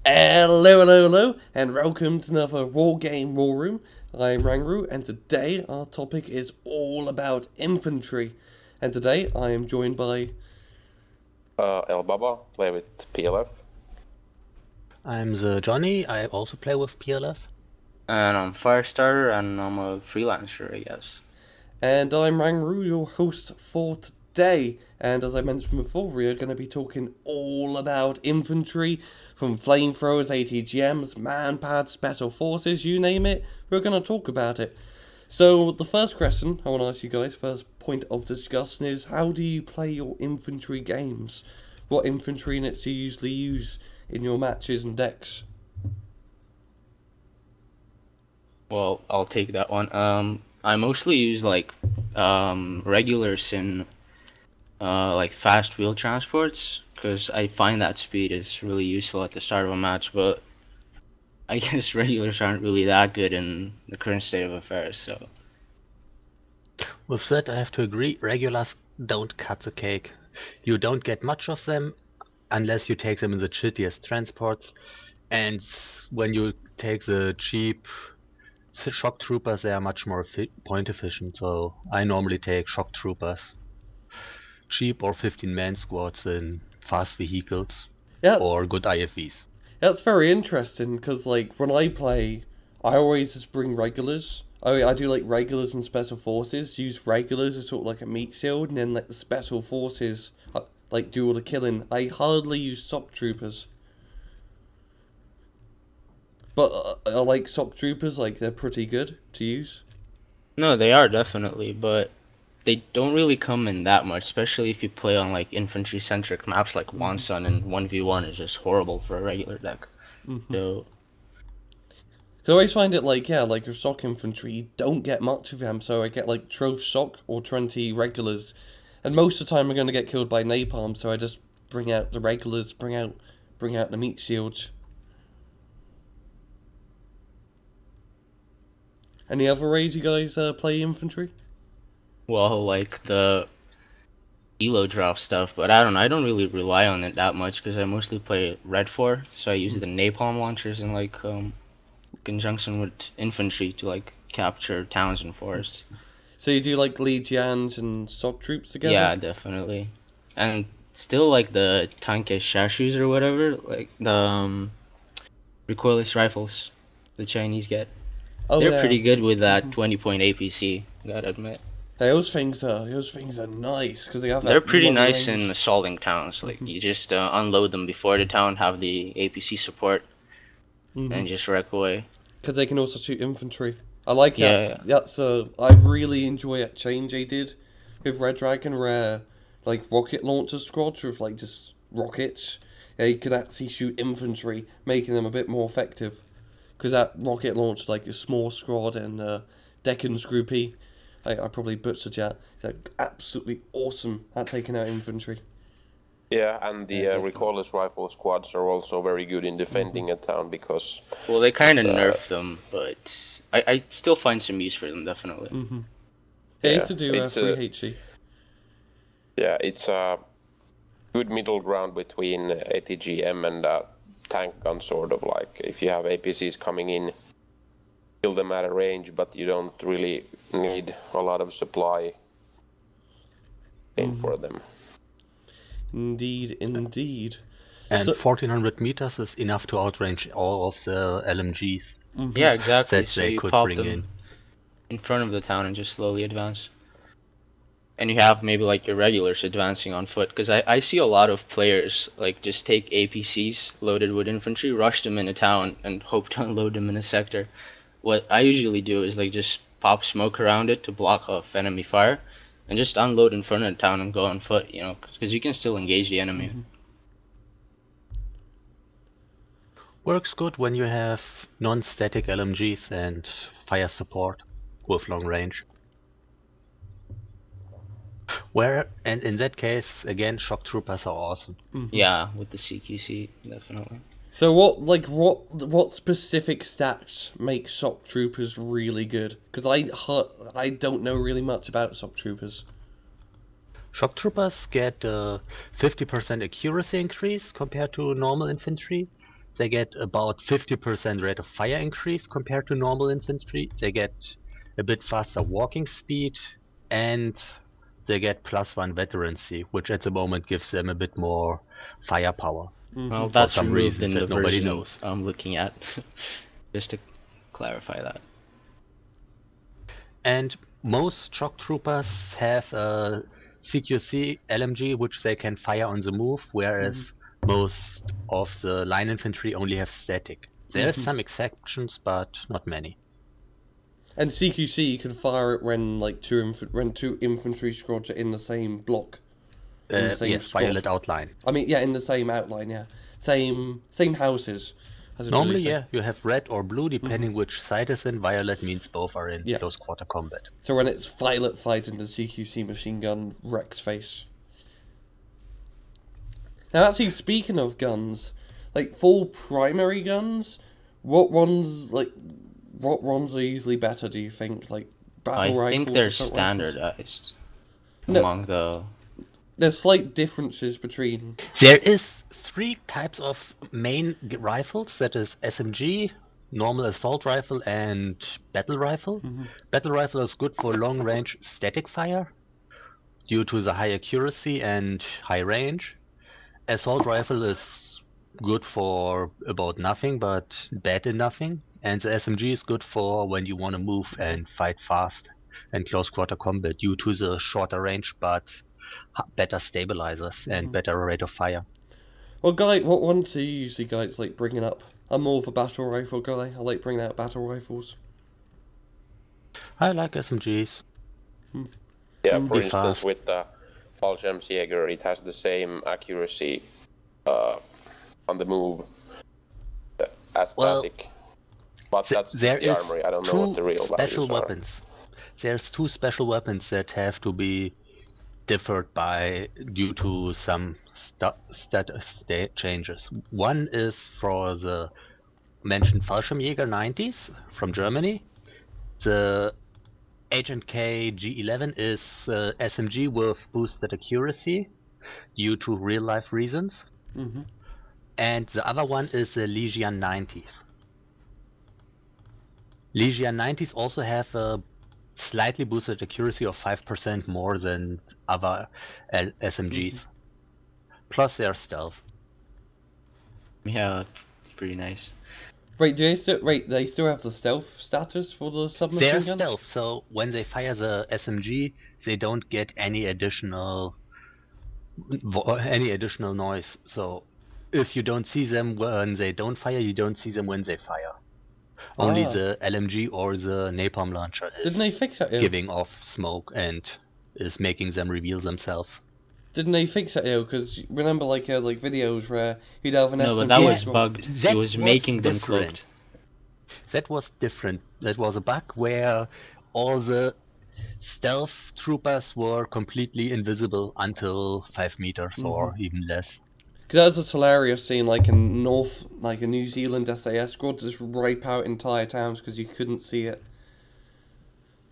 Hello, and welcome to another Wargame War Room. I'm Rangru, and today our topic is all about infantry. And today I am joined by... Elbubba, play with PLF. I'm the Johnny, I also play with PLF. And I'm Firestarer, and I'm a freelancer, I guess. And I'm Rangru, your host for today. And as I mentioned before, we are going to be talking all about infantry, from flamethrowers, ATGMs, manpads, special forces, you name it, we're going to talk about it. So the first question I want to ask you guys, first point of discussion, is how do you play your infantry games? What infantry units do you usually use in your matches and decks? Well, I'll take that one. I mostly use regulars in like fast wheel transports, because I find that speed is really useful at the start of a match, but I guess regulars aren't really that good in the current state of affairs, so... With that, I have to agree, regulars don't cut the cake. You don't get much of them, unless you take them in the shittiest transports, and when you take the cheap shock troopers, they are much more point efficient, so I normally take shock troopers. Cheap or 15-man squads in fast vehicles, or good IFVs. That's very interesting, because like when I play, I always just bring regulars. I do like regulars and special forces, use regulars as sort of like a meat shield, and then like the special forces like do all the killing. I hardly use shock troopers. But I like shock troopers, like they're pretty good to use. No, they are definitely, but they don't really come in that much, especially if you play on like infantry-centric maps like Wansun, and 1v1 is just horrible for a regular deck. So... I always find it like, yeah, like your shock infantry, you don't get much of them, so I get like 12 shock or 20 regulars. And most of the time I'm going to get killed by napalm, so I just bring out the regulars, bring out the meat shields. Any other ways you guys play infantry? Well, like the elo drop stuff, but I don't really rely on it that much, because I mostly play Red 4, so I use the napalm launchers in like conjunction with infantry to like capture towns and forests. So you do like legions and shock troops together? Yeah, definitely. And still like the tanke shashus or whatever, like the recoilless rifles the Chinese get. Oh, they're pretty good with that 20-point APC, gotta admit. Hey, those things are nice, because they have They're pretty nice range. in assaulting towns. Like you just unload them before the town, have the APC support, and just wreck away. Because they can also shoot infantry. I like that. Yeah. That's I really enjoy that change they did with Red Dragon, where like rocket launcher squads with like just rockets, they could actually shoot infantry, making them a bit more effective. Because that rocket launched like a small squad and Deccan's groupie. I probably butchered that. They're absolutely awesome at taking out infantry. Yeah, and the recoilless rifle squads are also very good in defending a town, because... Well, they kind of nerf them, but I still find some use for them, definitely. Yeah, I used to do free HE. Yeah, it's a good middle ground between ATGM and tank gun, sort of like. If you have APCs coming in, kill them at a range, but you don't really need a lot of supply in for them. Indeed. And 1400 meters is enough to outrange all of the LMGs. Yeah, exactly. That so they you could pop bring them in front of the town and just slowly advance. And you have maybe like your regulars advancing on foot, because I see a lot of players like just take APCs loaded with infantry, rush them in a town, and hope to unload them in a sector. What I usually do is like just pop smoke around it to block off enemy fire, and just unload in front of the town and go on foot, you know, because you can still engage the enemy. Works good when you have non-static LMGs and fire support with long range. And in that case, again, shock troopers are awesome. Yeah, with the CQC, definitely. So what specific stats make shock troopers really good? Because I don't know really much about shock troopers. Shock troopers get 50% accuracy increase compared to normal infantry, They get about 50% rate of fire increase compared to normal infantry. They get a bit faster walking speed, and they get +1 veterancy, which at the moment gives them a bit more firepower. Well, For that's some removed reasons in the that nobody version knows. I'm looking at. Just to clarify that. And most shock troopers have a CQC LMG, which they can fire on the move, whereas most of the line infantry only have static. There are some exceptions, but not many. And CQC, you can fire it when like two infantry squads are in the same block. In the same Yes, squad. violet outline. I mean, yeah, in the same outline, yeah. Same houses. As it Normally, really yeah, you have red or blue, depending which side is in. Violet means both are in Yeah. close quarter combat. So when it's violet fighting, the CQC machine gun wrecks face. Now, actually, speaking of guns, like full primary guns, what ones are usually better? Do you think, like battle rifles? I think they're assault rifles? standardized No. among the. There's slight differences between. There is 3 types of main rifles, that is SMG, normal assault rifle, and battle rifle. Battle rifle is good for long range static fire, due to the high accuracy and high range. Assault rifle is good for about nothing, but bad in nothing. And the SMG is good for when you want to move and fight fast and close quarter combat, due to the shorter range but better stabilizers and better rate of fire. Well, Guy, what ones do you usually guys like bringing up? I'm more of a battle rifle guy. I like bringing out battle rifles. I like SMGs. Yeah, for Be instance, fast. with the Fallschirmjäger, it has the same accuracy on the move as Well, static. But that's there the is armory. I don't know what the real special values are. weapons. There's 2 special weapons that have to be differed by due to some stat changes. One is for the mentioned Fallschirmjäger 90s from Germany. The Agent K G11 is SMG with boosted accuracy due to real life reasons. And the other one is the Legion 90s. Legion 90s also have a slightly boosted accuracy of 5% more than other SMGs. Plus they're stealth. Yeah, it's pretty nice. Wait, they still have the stealth status for the submachine They're guns? stealth, so when they fire the SMG, they don't get any additional noise. So if you don't see them when they don't fire, you don't see them when they fire. Only the LMG or the napalm launcher is Didn't they fix that? giving off smoke and is making them reveal themselves. Didn't they fix that? Because remember, like videos where you'd have an No, SMG but that was squad. bugged. That It was was making them different. cloaked. That was different. That was a bug where all the stealth troopers were completely invisible until 5 meters or even less. Because that was just hilarious seeing like a New Zealand SAS squad just wipe out entire towns because you couldn't see it.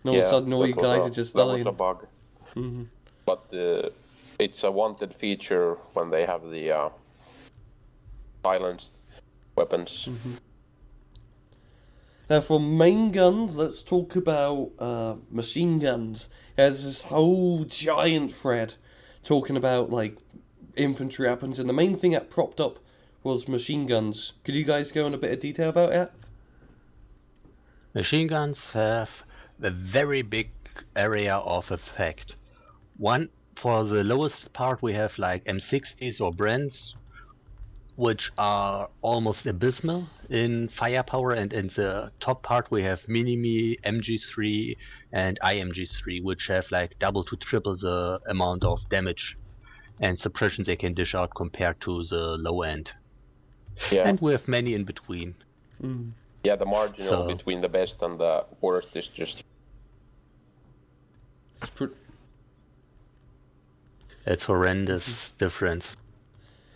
And all of a sudden, all you guys are just dying. That was a bug. But it's a wanted feature when they have the silenced weapons. Now, for main guns, let's talk about machine guns. There's this whole giant thread talking about like infantry weapons, and the main thing that propped up was machine guns. Could you guys go in a bit of detail about it? Machine guns have a very big area of effect. One, for the lowest part we have like M60s or Brents, which are almost abysmal in firepower, and in the top part we have Mini-Me, MG3 and IMG3, which have like double to triple the amount of damage and suppression they can dish out compared to the low end. Yeah. And we have many in between. Yeah, the marginal So- between the best and the worst is just It's horrendous difference.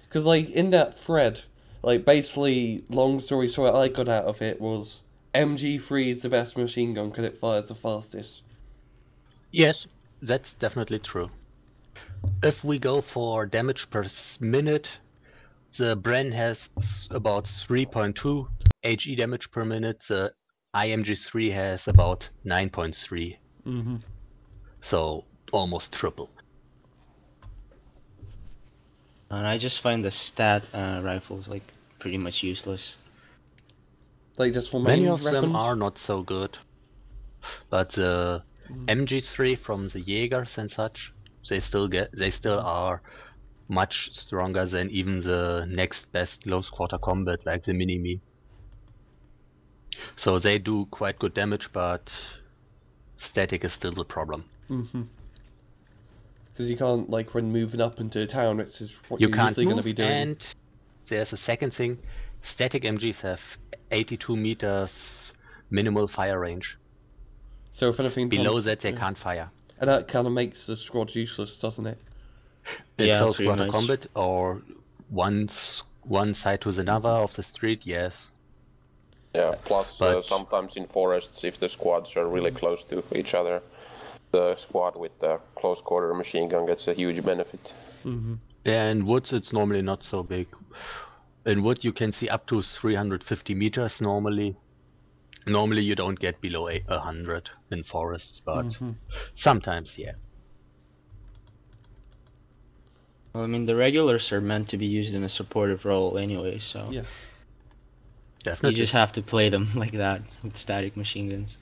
Because like in that thread, like basically, long story short, I got out of it was MG3 is the best machine gun because it fires the fastest. Yes, that's definitely true. If we go for damage per minute, The Bren has about 3.2 HE damage per minute. The IMG3 has about 9.3. Mm-hmm. So almost triple. And I just find the stat rifles like pretty much useless. Like just for Many main of weapons? them are not so good. But the MG3 from the Jaegers and such, they still are much stronger than even the next best close quarter combat like the Mini-Me. So they do quite good damage, but static is still the problem. Mm-hmm. Because you can't, like, when moving up into a town, which is what You you're can't usually going to move, be doing. and there's a second thing. Static MGs have 82 meters minimal fire range. So if anything Below comes, that they can't fire. And that kind of makes the squad useless, doesn't it? In Yeah, close pretty quarter much. combat or one side to another of the street, yes. Yeah, plus But- sometimes in forests, if the squads are really close to each other, the squad with the close quarter machine gun gets a huge benefit. Mm-hmm. Yeah, in woods it's normally not so big. In wood you can see up to 350 meters normally. Normally you don't get below 100 in forests, but sometimes, yeah. Well, I mean, the regulars are meant to be used in a supportive role anyway, so Yeah. Definitely. you just have to play them like that with static machine guns.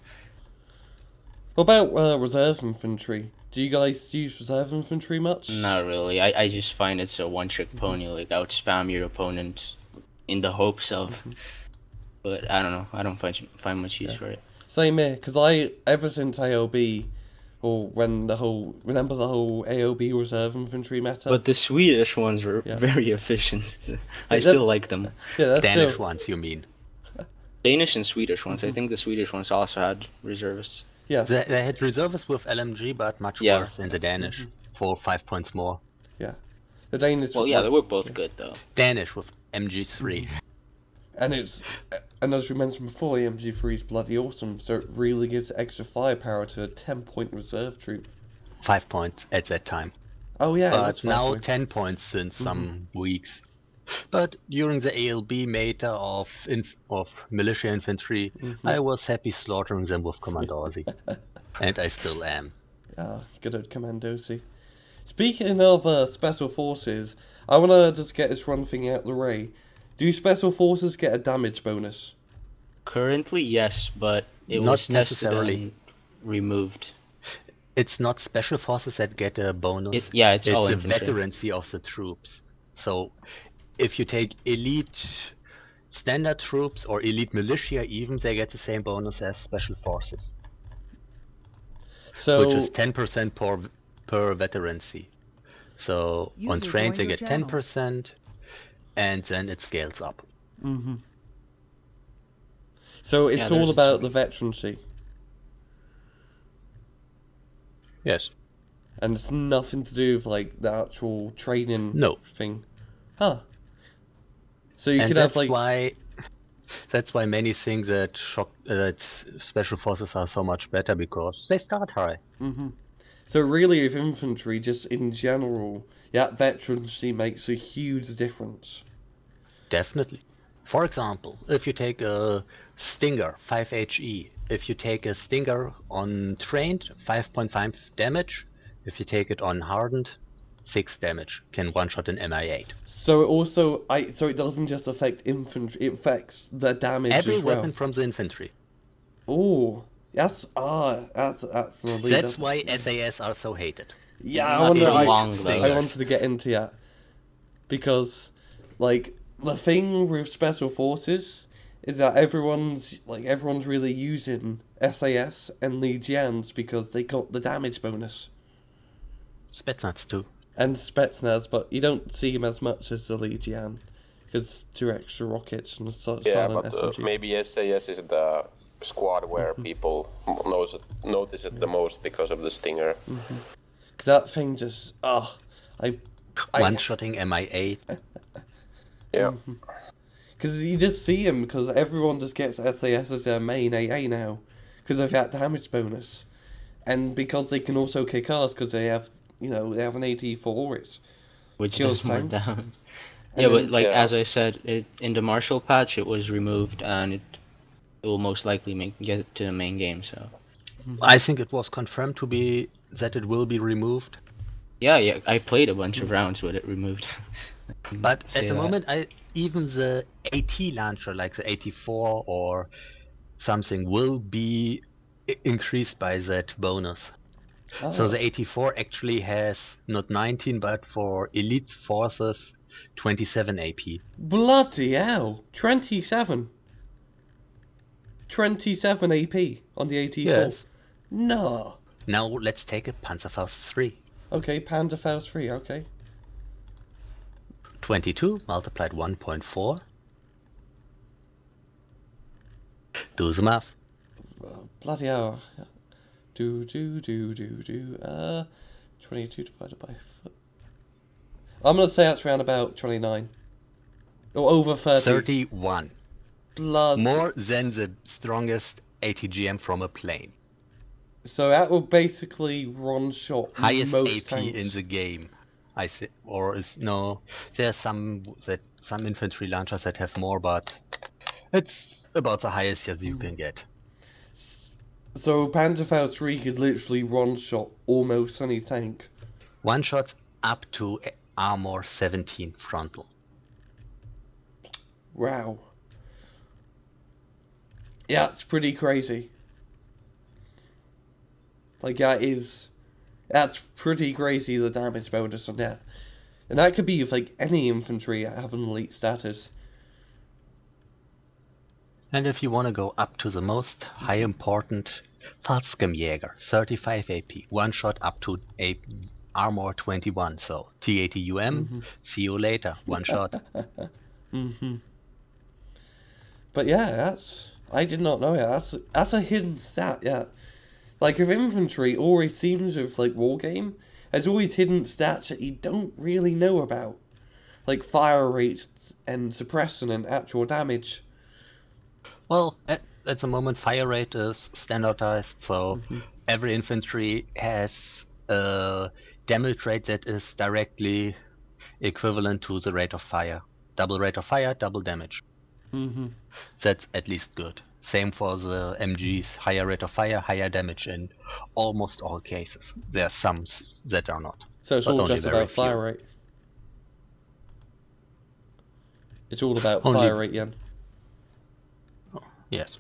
What about reserve infantry? Do you guys use reserve infantry much? Not really. I just find it's a one-trick pony. Like, out spam your opponent in the hopes of. But I don't know. I don't find much use for it. Same here, because ever since AOB, or remember the whole AOB reserve infantry meta? But the Swedish ones were Yeah. very efficient. I that- still like them. yeah, that's Danish still, ones, you mean? Danish and Swedish ones. I think the Swedish ones also had reservists. yeah, They had reservists with LMG, but much Yeah. worse than the Danish. 4 or 5 points more. the Danish. Well, yeah, they were both good though. Danish with MG3. And as we mentioned before, the MG3 is bloody awesome, so it really gives extra firepower to a 10-point reserve troop. 5 points at that time. Oh yeah, But that's fine now for- 10 points since some weeks. But during the ALB meta of militia infantry, I was happy slaughtering them with Commandosi. And I still am. Ah, good old Commandosi. Speaking of special forces, I want to just get this one thing out of the way. Do special forces get a damage bonus? Currently, yes, but it Not was tested necessarily. and removed. It's not special forces that get a bonus. It's all the infantry. veterancy of the troops. So, if you take elite standard troops or elite militia even, they get the same bonus as special forces. So Which is 10% per veterancy. So on User trains joined they your get channel. 10%, and then it scales up. So it's Yeah, all there's- about the veterancy, Yes. and it's nothing to do with like the actual training No. thing. Huh. So you And could have like that's why many think that special forces are so much better, because they start high. So really with infantry, just in general, that veterancy makes a huge difference. Definitely. For example, if you take a Stinger 5HE, if you take a Stinger on trained, 5.5 damage. If you take it on hardened, 6 damage. Can one-shot an MI8. So it also, so it doesn't just affect infantry; it affects the damage Every as well. weapon from the infantry. Oh, that's the lead That's up. why SAS are so hated. Yeah, Not for long, though. I wanted to get into that because, like, the thing with special forces is that everyone's really using SAS and Legions because they got the damage bonus Spetsnaz too. and Spetsnaz, but you don't see them as much as the Legion because 2 extra rockets and silent Yeah, but SMG. maybe SAS is the squad where people notice it the most because of the Stinger. Because that thing just One-shotting MI8. Yeah. Because you just see him, because everyone just gets SAS as their main AA now, because of that damage bonus, and because they can also kick ass because they have, they have an AT4 Auris, Which kills does more tanks. damage. And Yeah, then- but like Yeah. as I said, in the Marshall patch it was removed, and it will most likely get it to the main game. So I think it was confirmed to be that it will be removed. yeah, I played a bunch of rounds with it removed. But Say at the that. moment, even the AT launcher, like the 84 or something, will be increased by that bonus. So Oh, the 84 actually has not 19, but for elite forces, 27 AP. bloody hell! 27. 27 AP on the 84. Yes. No. Now let's take a Panzerfaust 3. Okay, Panzerfaust 3, okay. 22 multiplied 1.4. Do the math. Bloody hell. 22 divided by... I'm going to say that's around about 29. Or over 30. 31. Blood. More than the strongest ATGM from a plane. So that will basically one-shot Highest most AP tanks. in the game. I see, or is no? There's some infantry launchers that have more, but it's about the highest as you can get. So Panzerfaust 3 could literally one-shot almost any tank. One shots up to armor 17 frontal. Wow. Yeah, it's pretty crazy. Like, that's pretty crazy, the damage bonus on that. And that could be with, like, any infantry having elite status. And if you want to go up to the most high important Fallschirmjäger, 35 AP, one shot up to armor 21, so TATUM, see you later, one shot. But yeah, I did not know it. That's a hidden stat, yeah. Like, with infantry, always seems with, like, Wargame, there's always hidden stats that you don't really know about. Like, fire rates and suppression and actual damage. Well, at the moment fire rate is standardized, so every infantry has a damage rate that is directly equivalent to the rate of fire. Double rate of fire, double damage. That's at least good. Same for the MGs, higher rate of fire, higher damage in almost all cases. There are some that are not. So it's but all only just very about few. fire rate. It's all about Only- fire rate, Jan. Yes.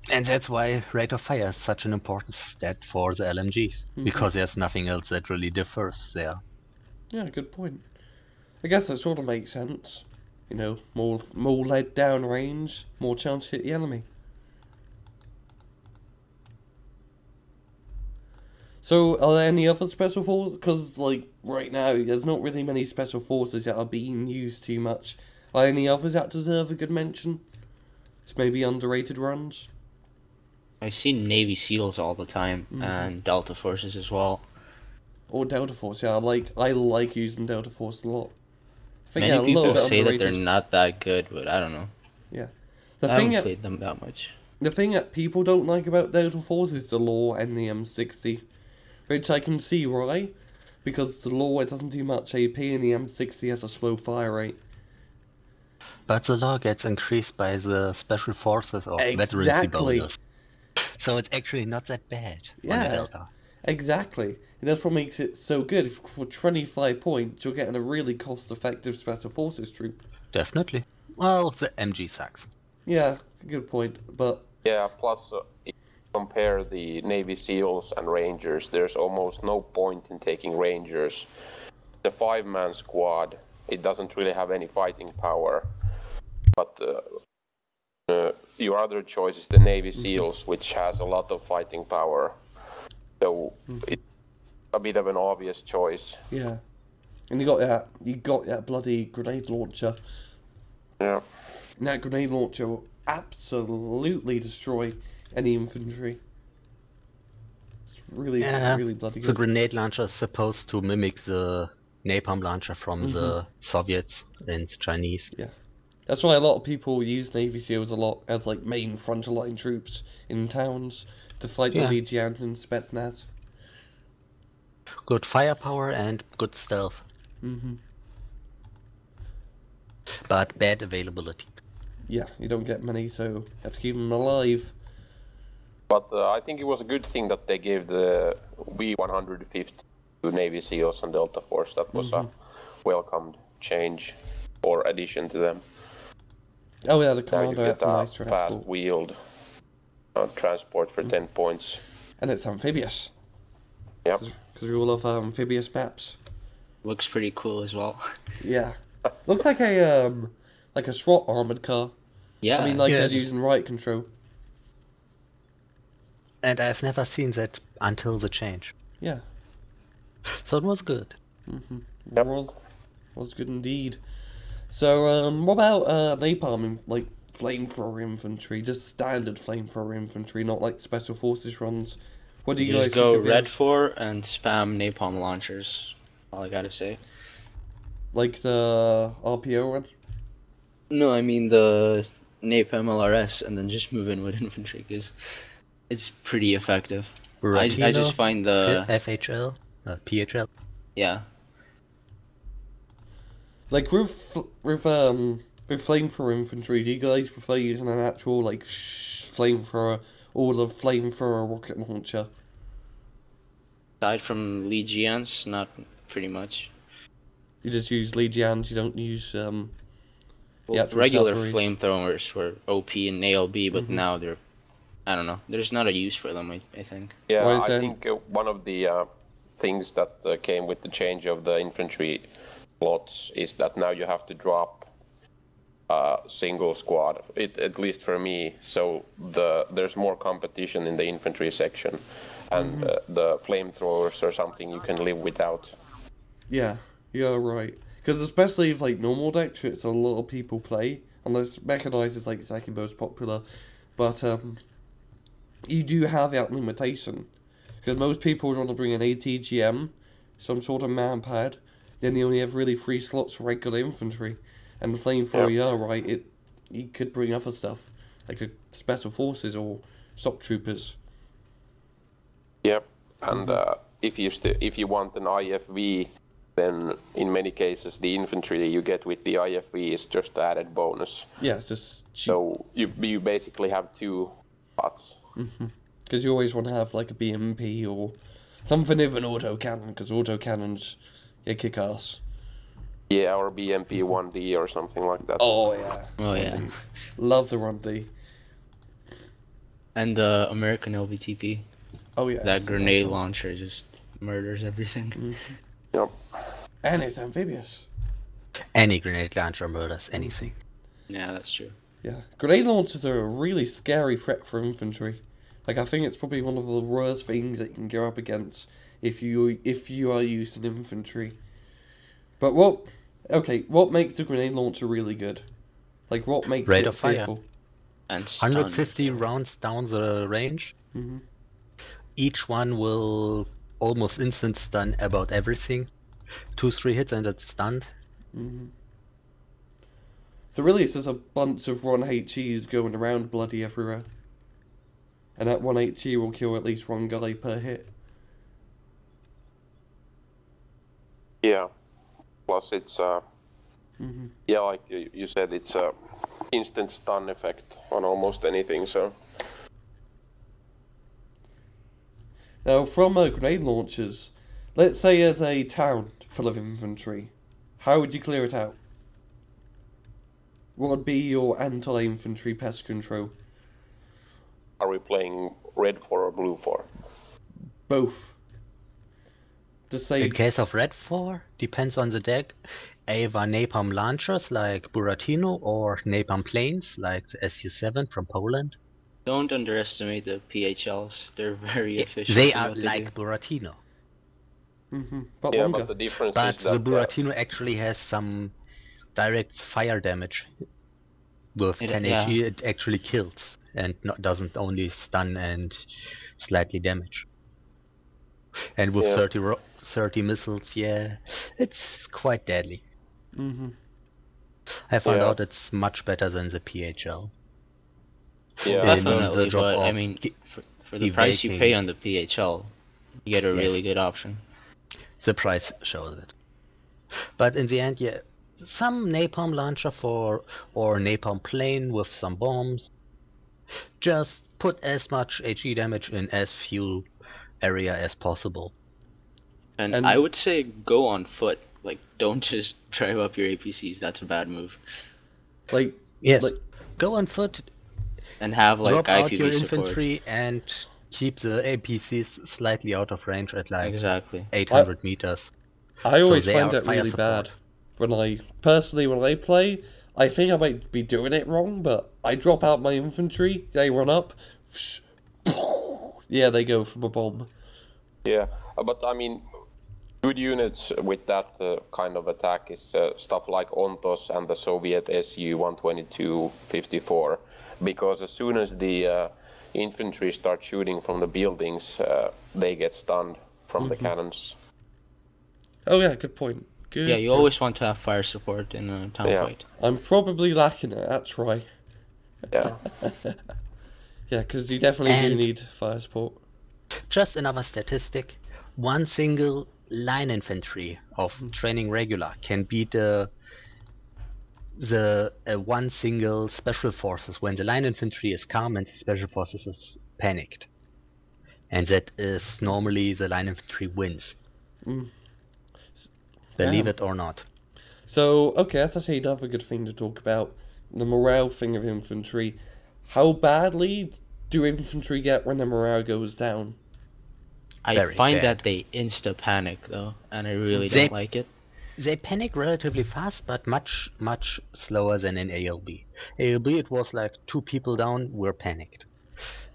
And that's why rate of fire is such an important stat for the LMGs, because there's nothing else that really differs there. Yeah, good point. I guess that sort of makes sense. You know, more lead down range, more chance to hit the enemy. So, are there any other special forces? Because, like, right now, there's not really many special forces that are being used too much. Are there any others that deserve a good mention? It's maybe underrated runs? I see Navy SEALs all the time, and Delta Forces as well. Or Delta Force, yeah, I like using Delta Force a lot. I think they're Many a little people bit say that they're underrated. not that good, but I don't know. Yeah. I haven't played them that much. The thing that people don't like about Delta Force is the law and the M60. Which I can see why. Because the law, it doesn't do much AP and the M60 has a slow fire rate. But the law gets increased by the special forces or veterancy Exactly. bonus. So it's actually not that bad on Yeah. the Delta. Exactly. And that's what makes it so good. For 25 points, you're getting a really cost-effective Special Forces troop. Definitely. Well, the MG sucks. Yeah, good point. But, Yeah, plus if you compare the Navy SEALs and Rangers, there's almost no point in taking Rangers. The 5-man squad, it doesn't really have any fighting power. But your other choice is the Navy SEALs, which has a lot of fighting power. So it's a bit of an obvious choice. yeah. And you got that bloody grenade launcher. Yeah. And that grenade launcher will absolutely destroy any infantry. It's really, really bloody The good. grenade launcher is supposed to mimic the napalm launcher from the Soviets and Chinese. Yeah. That's why a lot of people use Navy SEALs a lot as like main frontal line troops in towns to fight the Yeah. Legions and Spetsnaz. Good firepower and good stealth. but bad availability. Yeah, you don't get many, so you have to keep them alive. But I think it was a good thing that they gave the V150 to Navy SEALs and Delta Force. That was a welcomed change or addition to them. Oh yeah, the Now you Commando, get that's a nice a transport. fast-wheeled transport for 10 points. And it's amphibious. Yep. Because we all love amphibious maps. Looks pretty cool as well. Yeah. Looks like a SWAT armored car. Yeah. I mean, like Yeah. using right control. And I've never seen that until the change. Yeah. So it was good. Yep. Was good indeed. So, what about napalm, like flamethrower infantry, just standard flamethrower infantry, not like special forces runs? What do you guys just go think of red those? 4 and spam napalm launchers. All I gotta say. Like the RPO one? No, I mean the napalm LRS, and then just move in with infantry because it's pretty effective. I Buratino, just find the FHL, PHL. yeah. Like with flamethrower infantry, do you guys prefer using an actual like flamethrower or the flamethrower rocket launcher? Aside from Legions, not pretty much. You just use Legions, you don't use Well, actual regular submarines. flamethrowers were OP in ALB, but Mm-hmm. now they're, I don't know. There's not a use for them. I think. Yeah, Why is I that? think one of the things that came with the change of the infantry slots is that now you have to drop a single squad, at least for me. So there's more competition in the infantry section, and the flamethrowers are something you can live without. Yeah, you're right. Because especially if like normal decks, it's a lot of people play, unless mechanized is like second most popular. But you do have that limitation. Because most people want to bring an ATGM, some sort of man-pad, then you only have really 3 slots for regular infantry. And the flamethrower, yeah, right, you could bring other stuff, like special forces or shock troopers. Yep, and if you want an IFV, then in many cases the infantry you get with the IFV is just added bonus. Yeah, it's just cheap. So you basically have 2 spots. Because you always want to have like a BMP or something with an autocannon, because autocannons, kick ass. Yeah, or BMP 1D or something like that. Oh yeah. Oh yeah. 1Ds. Love the 1D. And the American LVTP, Oh yeah. that it's grenade awesome. launcher just murders everything. Yep. And it's amphibious. Any grenade launcher murders anything. Yeah, that's true. Yeah. Grenade launchers are a really scary threat for infantry. Like I think it's probably one of the worst things that you can go up against if you are using infantry. But what makes the grenade launcher really good? Like what makes Rate it of fire. fearful? And stun. 150 rounds down the range. Mhm. Each one will almost instant stun about everything. 2-3 hits and it's stunned. Mhm. So really, it's just a bunch of 1HEs going around bloody everywhere. And that 1HE will kill at least 1 guy per hit. Yeah. Plus it's Mhm. yeah, like you said, it's a instant stun effect on almost anything. So Now, from grenade launchers, let's say there's a town full of infantry. How would you clear it out? What would be your anti-infantry pest control? are we playing red 4 or blue 4? Both. Just say In case of red 4, depends on the deck. Either napalm launchers like Buratino or napalm planes like the SU-7 from Poland. Don't underestimate the PHLs. They're very efficient. They in are what like do. Buratino. but Yeah, longer. but the difference But is the that Buratino actually has some direct fire damage. With It- 10 yeah. HE it actually kills and doesn't only stun and slightly damage. And with Yeah. 30 missiles, yeah, it's quite deadly. Mm-hmm. I found Yeah. out it's much better than the PHL. yeah, in Definitely, the job but I of mean, gi- for the price you evaking. pay on the PHL, you get a Yes. really good option. The price shows it. But in the end, yeah, some napalm launcher or napalm plane with some bombs. Just put as much HE damage in as few area as possible. And And- I would say go on foot. Like, don't just drive up your APCs. That's a bad move. Like, Yes, like, go on foot, And have like drop out your IPV support. infantry, and keep the APCs slightly out of range at like Exactly. 800 meters. I always they find are it fire really support. bad when I play. I think I might be doing it wrong, but I drop out my infantry, they run up, yeah, they go from a bomb. Yeah, but I mean, good units with that kind of attack is stuff like Ontos and the Soviet Su-122-54, because as soon as the infantry start shooting from the buildings, they get stunned from the cannons. Oh yeah, good point. Good Yeah, you point. always want to have fire support in a town Yeah. fight. I'm probably lacking it, that's right. Yeah. Yeah, because you definitely do And- need fire support. Just another statistic: one single line infantry of training regular can beat the one single special forces when the line infantry is calm and the special forces is panicked. And that is normally the line infantry wins. Mm. Believe Damn. it or not. So, okay, that's actually another good thing to talk about. The morale thing of infantry. How badly do infantry get when the morale goes down? I Very find bad. that they insta panic though, and I really They- don't like it. They panic relatively fast, but much, much slower than in ALB. ALB, it was like 2 people down were panicked.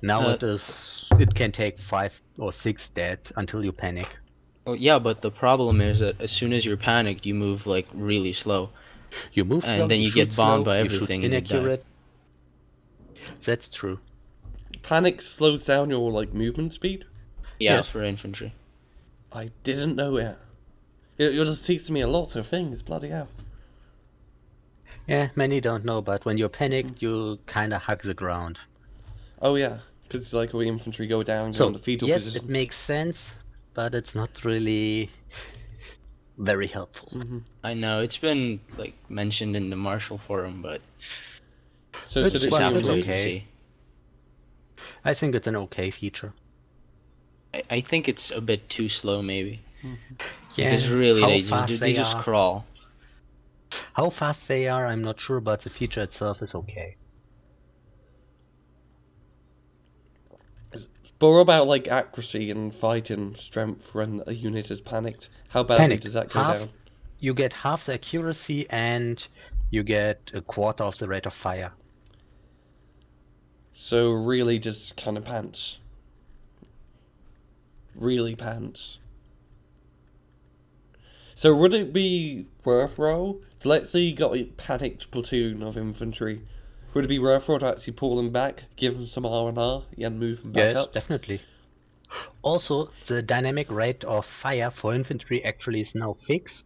Now it can take 5 or 6 dead until you panic. Well, yeah, but the problem is that as soon as you're panicked, you move like really slow. You move And slow, then you get shoot bombed slow, by you shoot everything and you die. inaccurate. That's true. Panic slows down your, like, movement speed? Yeah, Yes. for infantry. I didn't know it. You're just teaching me a lot of things, bloody hell. Yeah, many don't know, but when you're panicked, you kinda hug the ground. Oh yeah, because like when infantry go down, go So, into fetal yes, position. it makes sense, but it's not really very helpful. I know it's been like mentioned in the Marshall forum, but So It's should it well, be it's have to wait removed? and okay. see. I think it's an okay feature. I think it's a bit too slow, maybe. Yeah, Because really, how they fast just, they just are. crawl. How fast they are, I'm not sure, but the feature itself is okay. But what about like accuracy and fighting strength when a unit is panicked? How badly Panicked. does that go Half- down? You get half the accuracy and you get a quarter of the rate of fire. So really just kind of pants. Really pants. So would it be worthwhile? So let's say you got a panicked platoon of infantry. Would it be worthwhile to actually pull them back, give them some R&R, and move them back Yes, up? definitely. Also, the dynamic rate of fire for infantry actually is now fixed.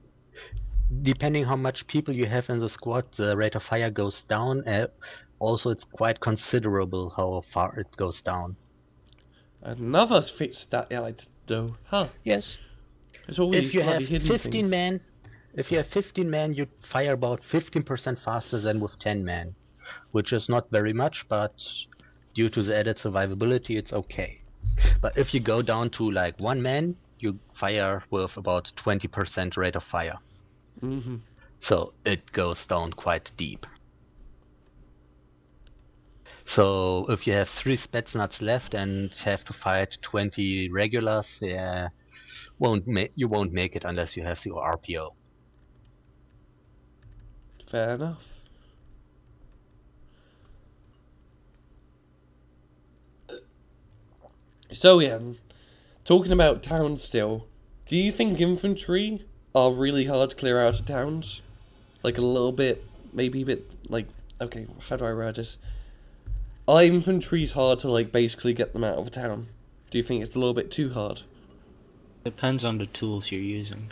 Depending how much people you have in the squad, the rate of fire goes down. Also, it's quite considerable how far it goes down. Another fixed stat, yeah, I though. Huh. Yes. There's all If these you have bloody hidden 15 things. men, you fire about 15% faster than with 10 men, which is not very much, but due to the added survivability, it's okay. But if you go down to like 1 man, you fire with about 20% rate of fire. Mm-hmm. So it goes down quite deep. So if you have 3 Spetsnaz left and have to fight 20 regulars, yeah, you won't make it unless you have the RPO. Fair enough. So yeah, talking about towns still, do you think infantry are really hard to clear out of towns? Like a little bit, maybe a bit, like, okay, how do I word this? Are infantry's hard to, like, basically get them out of a town? Do you think it's a little bit too hard? Depends on the tools you're using.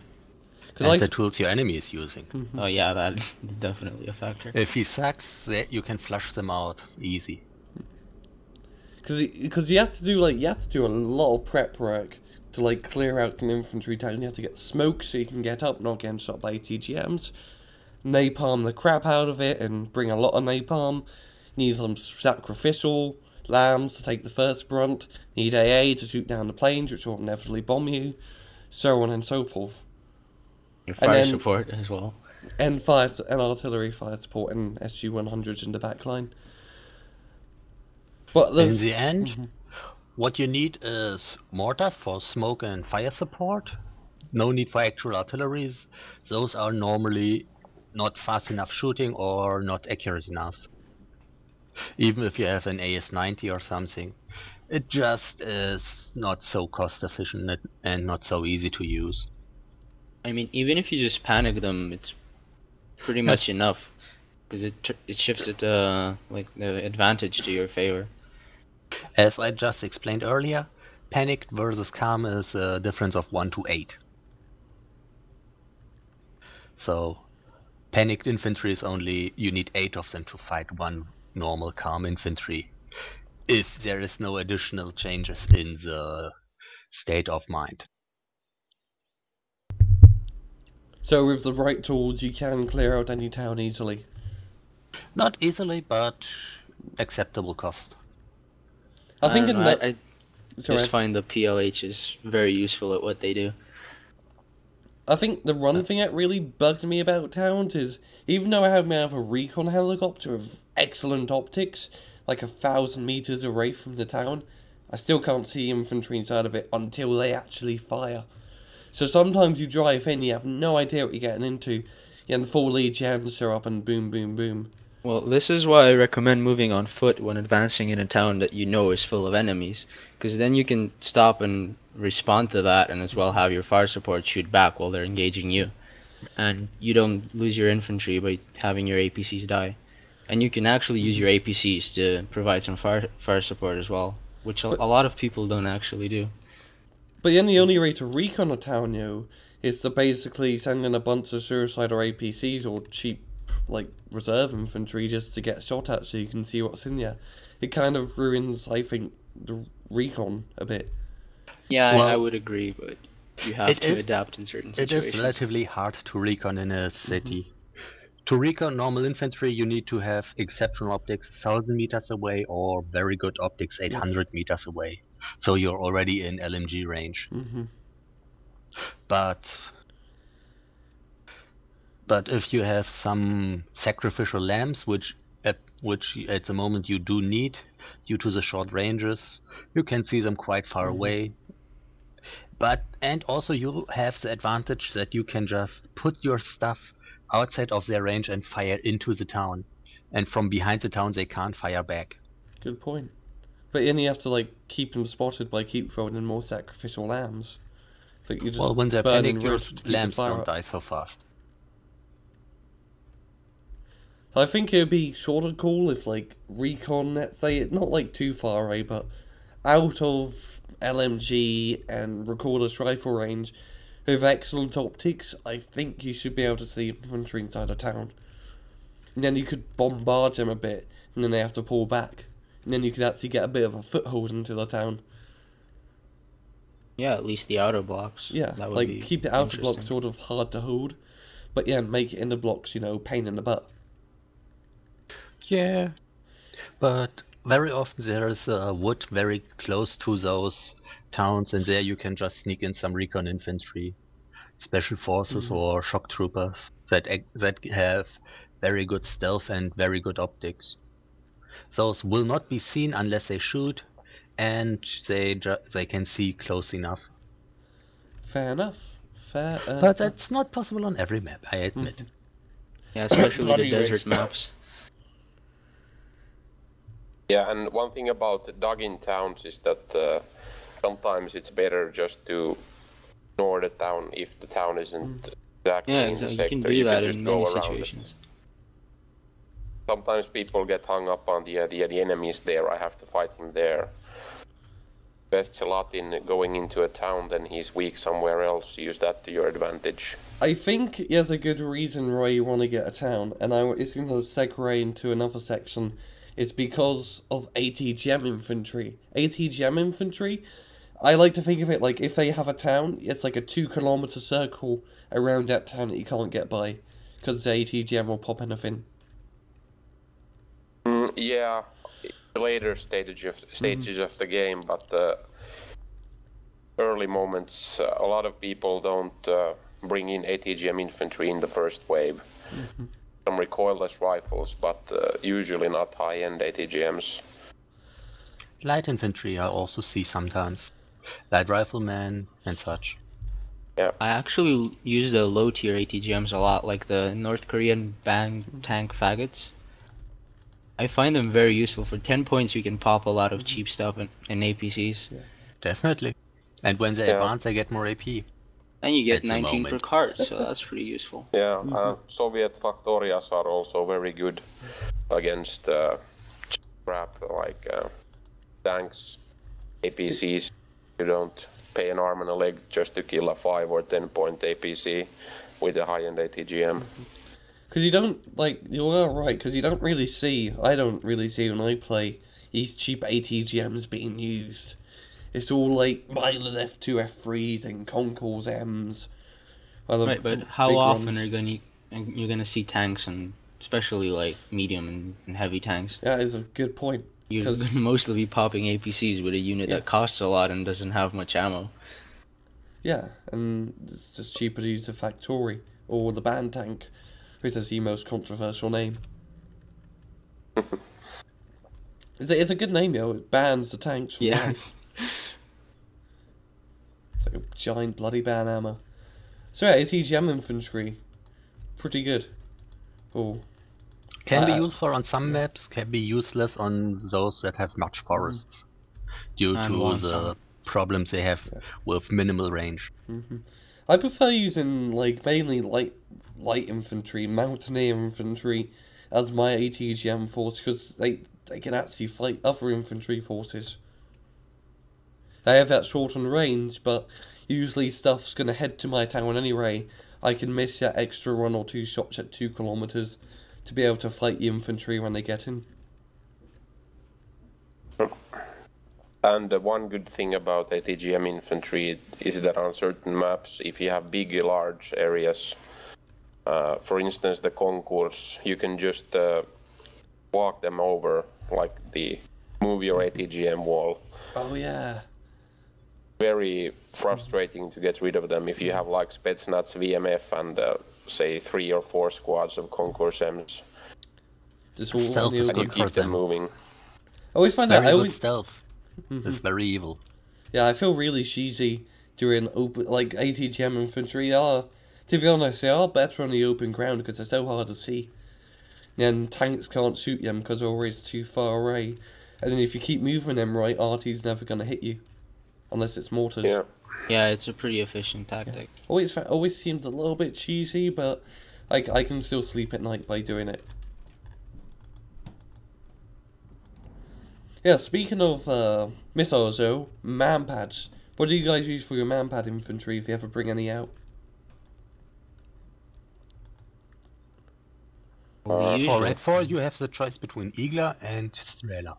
Because And the tools your enemy is using. Oh yeah, that is definitely a factor. If he sucks, you can flush them out easy. Because you have to do a lot of prep work to like clear out an infantry town. You have to get smoke so you can get up, not getting shot by ATGMs, napalm the crap out of it and bring a lot of napalm. Need some sacrificial lambs to take the first brunt. Need AA to shoot down the planes, which will inevitably bomb you. So on and so forth. Your fire support as well. And artillery fire support and SU-100s in the back line. But in the end, what you need is mortars for smoke and fire support. No need for actual artilleries. Those are normally not fast enough shooting or not accurate enough. Even if you have an AS-90 or something, it just is not so cost efficient and not so easy to use. I mean, even if you just panic them, it's pretty much enough, because it shifts the advantage to your favor. As I just explained earlier, panicked versus calm is a difference of 1 to 8. So, panicked infantry is only, you need 8 of them to fight one normal calm infantry, if there is no additional changes in the state of mind. So with the right tools, you can clear out any town easily. Not easily, but acceptable cost. I think I just find the PLHs very useful at what they do. I think the one thing that really bugged me about towns is, even though I have a recon helicopter with excellent optics, like 1,000 meters away from the town, I still can't see infantry inside of it until they actually fire. So sometimes you drive in, you have no idea what you're getting into, and the 4 Legions show up and boom, boom, boom. Well, this is why I recommend moving on foot when advancing in a town that you know is full of enemies, because then you can stop and respond to that, and as well have your fire support shoot back while they're engaging you. And you don't lose your infantry by having your APCs die. And you can actually use your APCs to provide some fire support as well, which a lot of people don't actually do. But then the only way to recon a town, is to basically send in a bunch of suicide or APCs or cheap, reserve infantry just to get shot at so you can see what's in there. It kind of ruins, I think, the recon a bit. Yeah, well, I would agree, but you have to adapt in certain situations. It is relatively hard to recon in a city. To recon normal infantry, you need to have exceptional optics 1,000 meters away or very good optics 800 meters away. So you're already in LMG range. But if you have some sacrificial lambs, which at the moment you do need due to the short ranges, you can see them quite far away. And also you have the advantage that you can just put your stuff outside of their range and fire into the town, and from behind the town they can't fire back. Good point. But then you have to keep them spotted by keep throwing in more sacrificial lambs. So you just when they're panicked, your lambs don't die so fast. I think it would be sort of cool if recon, let's say, not too far away, but out of LMG and recorder's rifle range, with excellent optics, I think you should be able to see infantry inside a town. And then you could bombard them a bit, and then they have to pull back. And then you could actually get a bit of a foothold into the town. Yeah, at least the outer blocks. Yeah, that would be keep the outer blocks sort of hard to hold, but yeah, make it in the blocks, pain in the butt. Yeah, but very often there is wood very close to those towns, and there you can just sneak in some recon infantry, special forces or shock troopers that have very good stealth and very good optics. Those will not be seen unless they shoot, and they can see close enough. Fair enough. But that's not possible on every map, I admit. Yeah, especially the desert maps. Yeah, and one thing about dug-in towns is that sometimes it's better just to ignore the town if the town isn't exactly in the sector. You can do that in many situations. Sometimes people get hung up on the enemies there, I have to fight him there. Invests a lot in going into a town, then he's weak somewhere else, use that to your advantage. I think there's a good reason why you want to get a town, and it's going to segue into another section. It's because of ATGM infantry. ATGM infantry, I like to think of it if they have a town, it's a 2 kilometer circle around that town that you can't get by. because the ATGM will pop anything. Yeah, later stages of the game, but the early moments, a lot of people don't bring in ATGM infantry in the first wave. Some recoilless rifles, but usually not high-end ATGMs. Light infantry I also see sometimes. Light riflemen and such. Yeah. I actually use the low tier ATGMs a lot, like the North Korean bang tank faggots. I find them very useful. For 10 points you can pop a lot of cheap stuff in APCs. Yeah. Definitely. And when they advance they get more AP. And you get At the 19 per moment. card, so that's pretty useful. Yeah, Soviet Factorias are also very good against crap like tanks, APCs. You don't pay an arm and a leg just to kill a 5 or 10 point APC with a high-end ATGM. Because you don't, like, you're right, because you don't really see, I don't really see when I play these cheap ATGMs being used. It's all like Milan F2 F3s and Concours M's. Right, but how often ones. are you're gonna see tanks, and especially like medium and heavy tanks? That is a good point. You're 'Cause- gonna mostly be popping APCs with a unit Yeah. that costs a lot and doesn't have much ammo. Yeah, and it's just cheaper to use the Factory or the Band Tank, which is the most controversial name. It's a good name, yo. It bans the tanks from Yeah. life. It's like a giant bloody ban hammer. So yeah, ATGM infantry, pretty good. Oh, Can be useful on some maps, can be useless on those that have much forests. Due And to on the some. problems they have with minimal range. I prefer using like mainly light infantry, mountaineer infantry as my ATGM force because they can actually fight other infantry forces. They have that shortened range, but usually stuff's gonna head to my town anyway. I can miss that extra 1 or 2 shots at 2 kilometers to be able to fight the infantry when they get in. And one good thing about ATGM infantry is that on certain maps, if you have big, large areas, for instance the concourse, you can just walk them over, like move your ATGM wall. Oh yeah. Very frustrating to get rid of them if you have like Spetsnaz VMF and say 3 or 4 squads of concourse M's. Just all Stealth on the is And you good open. for keep them them. moving. I always find that Very I good always, stealth. It's very evil. yeah, I feel really cheesy doing open like ATGM infantry are. To be honest, they are better on the open ground because they're so hard to see. And tanks can't shoot them because they're always too far away. And then if you keep moving them right, RT's never gonna hit you, unless it's mortars. Yeah. Yeah, it's a pretty efficient tactic. Always seems a little bit cheesy, but I can still sleep at night by doing it. Yeah, speaking of missiles though, manpads. What do you guys use for your manpad infantry if you ever bring any out? For Usually- Red 4 you have the choice between Eagler and Strela.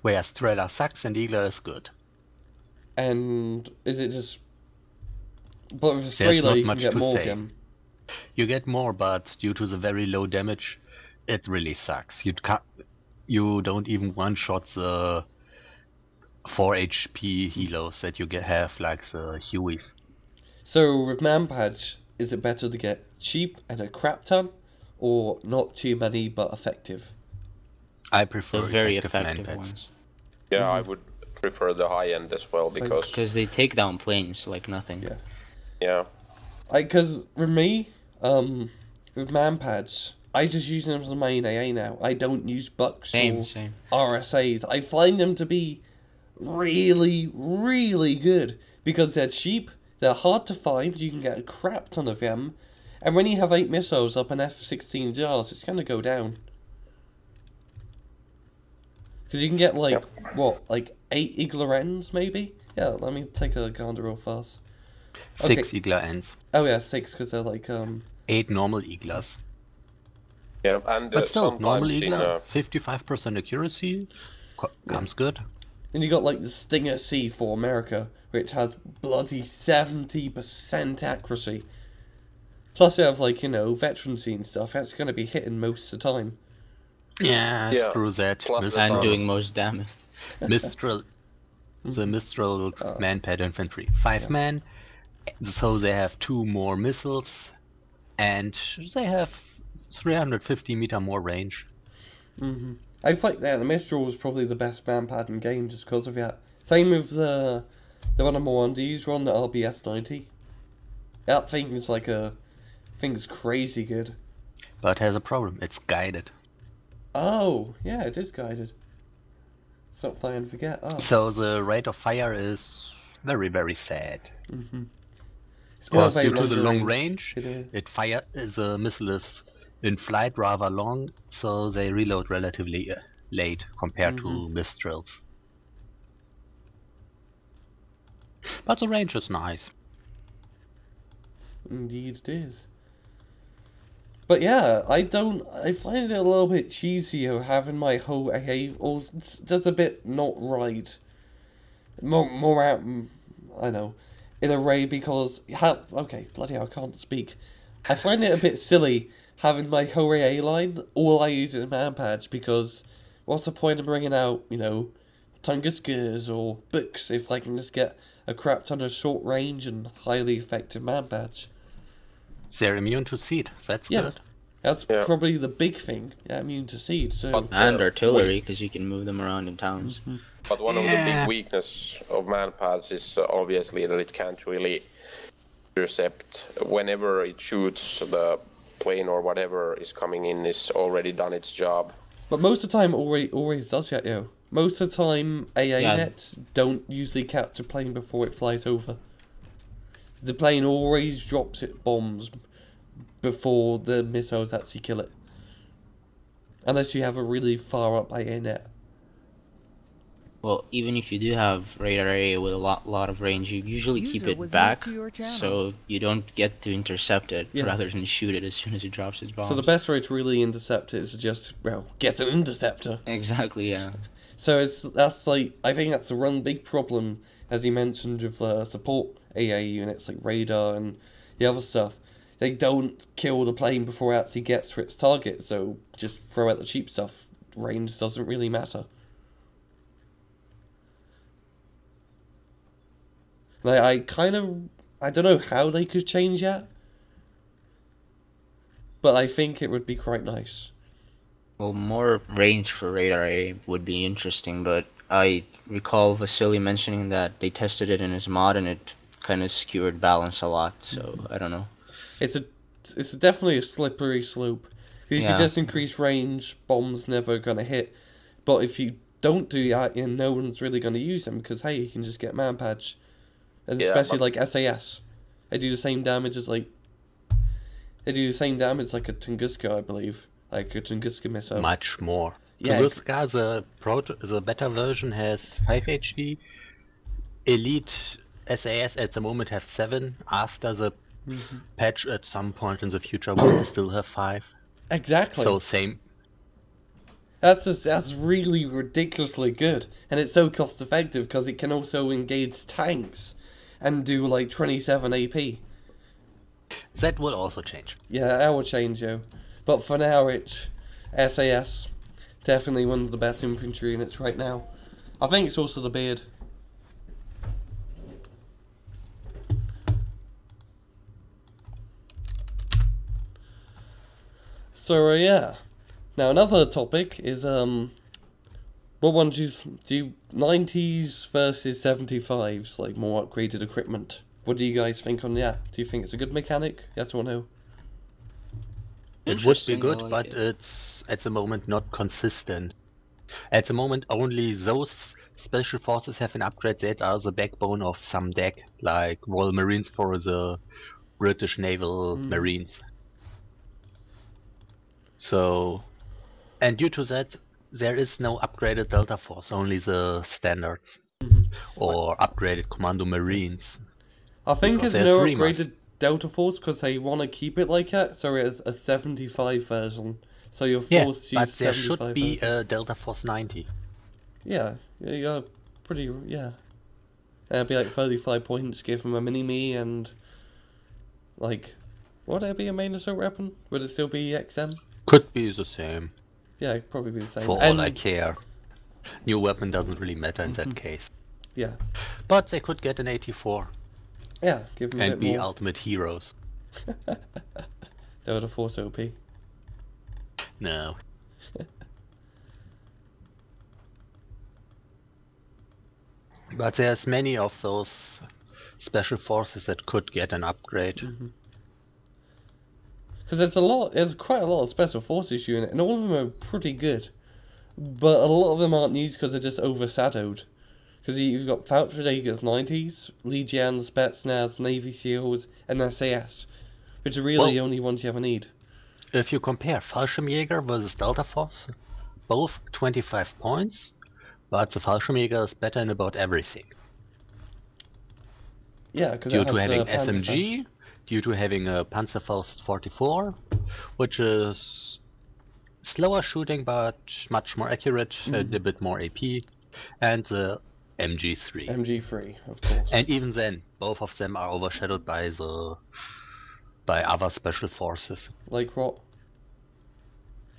Where Strela sucks and Eagler is good. And is it just... But with There's Strela not you can much get to more of say. them. You get more, but due to the very low damage, it really sucks. You don't even one-shot the 4 HP helos that you have, like the Hueys. So with manpads, is it better to get cheap and a crap ton, or not too many but effective? I The prefer very effective effective manpads. ones. Yeah, I would prefer the high end as well Same. because Because they take down planes like nothing. Yeah. yeah. Because with me, with manpads, I just use them as the main AA now. I don't use bucks Same. or RSAs. I find them to be really, really good because they're cheap, they're hard to find, you can get a crap ton of them, and when you have 8 missiles up an F-16 jars, it's going to go down. Because you can get like, what, like 8 Igler ends maybe? Yeah, let me take a gander real fast. 6 Eagler ends. Oh yeah, 6 because they're like, 8 normal Eaglers. Yeah, and But still, normal sometimes in Eagler, 55% accuracy, comes good. Then you got like the Stinger C for America, which has bloody 70% accuracy. Plus you have, like, you know, veterancy and stuff. That's going to be hitting most of the time. Yeah, Yeah, screw that. plus the And time. doing most damage. Mistral, the Mistral man-pad infantry. 5 men, so they have 2 more missiles, and they have 350-meter more range. I think that the Mistral was probably the best man-pad in game just because of that. Same with the one I'm on, the usual one, the RBS 90. That thing is like thing's crazy good. But has a problem, it's guided. Oh, yeah, it is guided. It's not fire and forget. Oh. So the rate of fire is very, very sad. It's more Because of a due to the long range. range, the missile is in flight rather long, so they reload relatively late compared to Mistrals. But the range is nice. Indeed it is. But yeah, I find it a little bit cheesy having my whole AA all just a bit not right. More out, I know, in a way because okay, bloody hell, I can't speak. I find it a bit silly having my whole AA line. All I use is man patch because what's the point of bringing out, you know, Tunguskers or books if I can just get a crap ton of short range and highly effective man patch. They're immune to seed, that's good. That's probably the big thing. Yeah, immune to seed. So And artillery, because you can move them around in towns. But one of the big weaknesses of man-pads is obviously that it can't really intercept. Whenever it shoots, the plane or whatever is coming in is already done its job. But most of the time, always does that, yo. Most of the time, AA nets don't usually catch a plane before it flies over. The plane always drops its bombs before the missiles actually kill it. Unless you have a really far up AA net. Well, even if you do have radar area with a lot of range, you usually keep it back, so you don't get to intercept it, rather than shoot it as soon as it drops its bombs. So the best way to really intercept it is to just, well, get an interceptor. Exactly, yeah. So that's like, I think that's the one big problem, as you mentioned, with support AA units like radar and the other stuff. They don't kill the plane before it actually gets to its target, so just throw out the cheap stuff. Range doesn't really matter. Like, I don't know how they could change that, but I think it would be quite nice. Well, more range for radar area would be interesting, but I recall Vasily mentioning that they tested it in his mod and it kind of skewered balance a lot, so I don't know. It's definitely a slippery slope. If you just increase range, bombs never gonna hit. But if you don't do that, no one's really gonna use them because hey, you can just get man patch, and especially like SAS, they do the same damage as like a Tunguska, I believe, like a Tunguska missile. Much more. Yeah, Tunguska, the better version has 5 HD. Elite SAS at the moment have 7. After the patch at some point in the future will still have 5. Exactly. So same. That's really ridiculously good, and it's so cost effective because it can also engage tanks and do like 27 AP. That will also change. Yeah, that will change, yo. But for now, it's SAS. Definitely one of the best infantry units right now. I think it's also the beard. So yeah. Now another topic is what one do you 90s versus 75s, like more upgraded equipment? What do you guys think on that? Do you think it's a good mechanic? Yes or no? It would be good, but it's at the moment not consistent. At the moment, only those special forces have an upgrade that are the backbone of some deck, like Royal Marines for the British Naval Marines. So, and due to that, there is no upgraded Delta Force, only the standards or upgraded Commando Marines. I think there's no upgraded Delta Force because they want to keep it like that, so it's a 75 version. So you're forced to use 75 but there should be a Delta Force 90. Yeah, you're pretty, That'd be like 35 points, give them a mini-me and, like, Would it be a main assault weapon? Would it still be XM? Could be the same. Yeah, it'd probably be the same. For all I care. New weapon doesn't really matter in that case. Yeah. But they could get an 84. Yeah, give them a And bit be more. ultimate heroes. They would have force OP. No. But there's many of those special forces that could get an upgrade. Because there's quite a lot of special forces unit, and all of them are pretty good. But a lot of them aren't used because they're just overshadowed. Because you've got Feldjägers 90s, Legion, Spetsnaz, Navy SEALs, and SAS, which are really the only ones you ever need. If you compare Fallschirmjäger versus Delta Force, both 25 points, but the Fallschirmjäger is better in about everything. Yeah, because due to having SMG, due to having a Panzerfaust 44, which is slower shooting but much more accurate, and a bit more AP, and the MG3. MG3, of course. And even then, both of them are overshadowed by other special forces. Like what?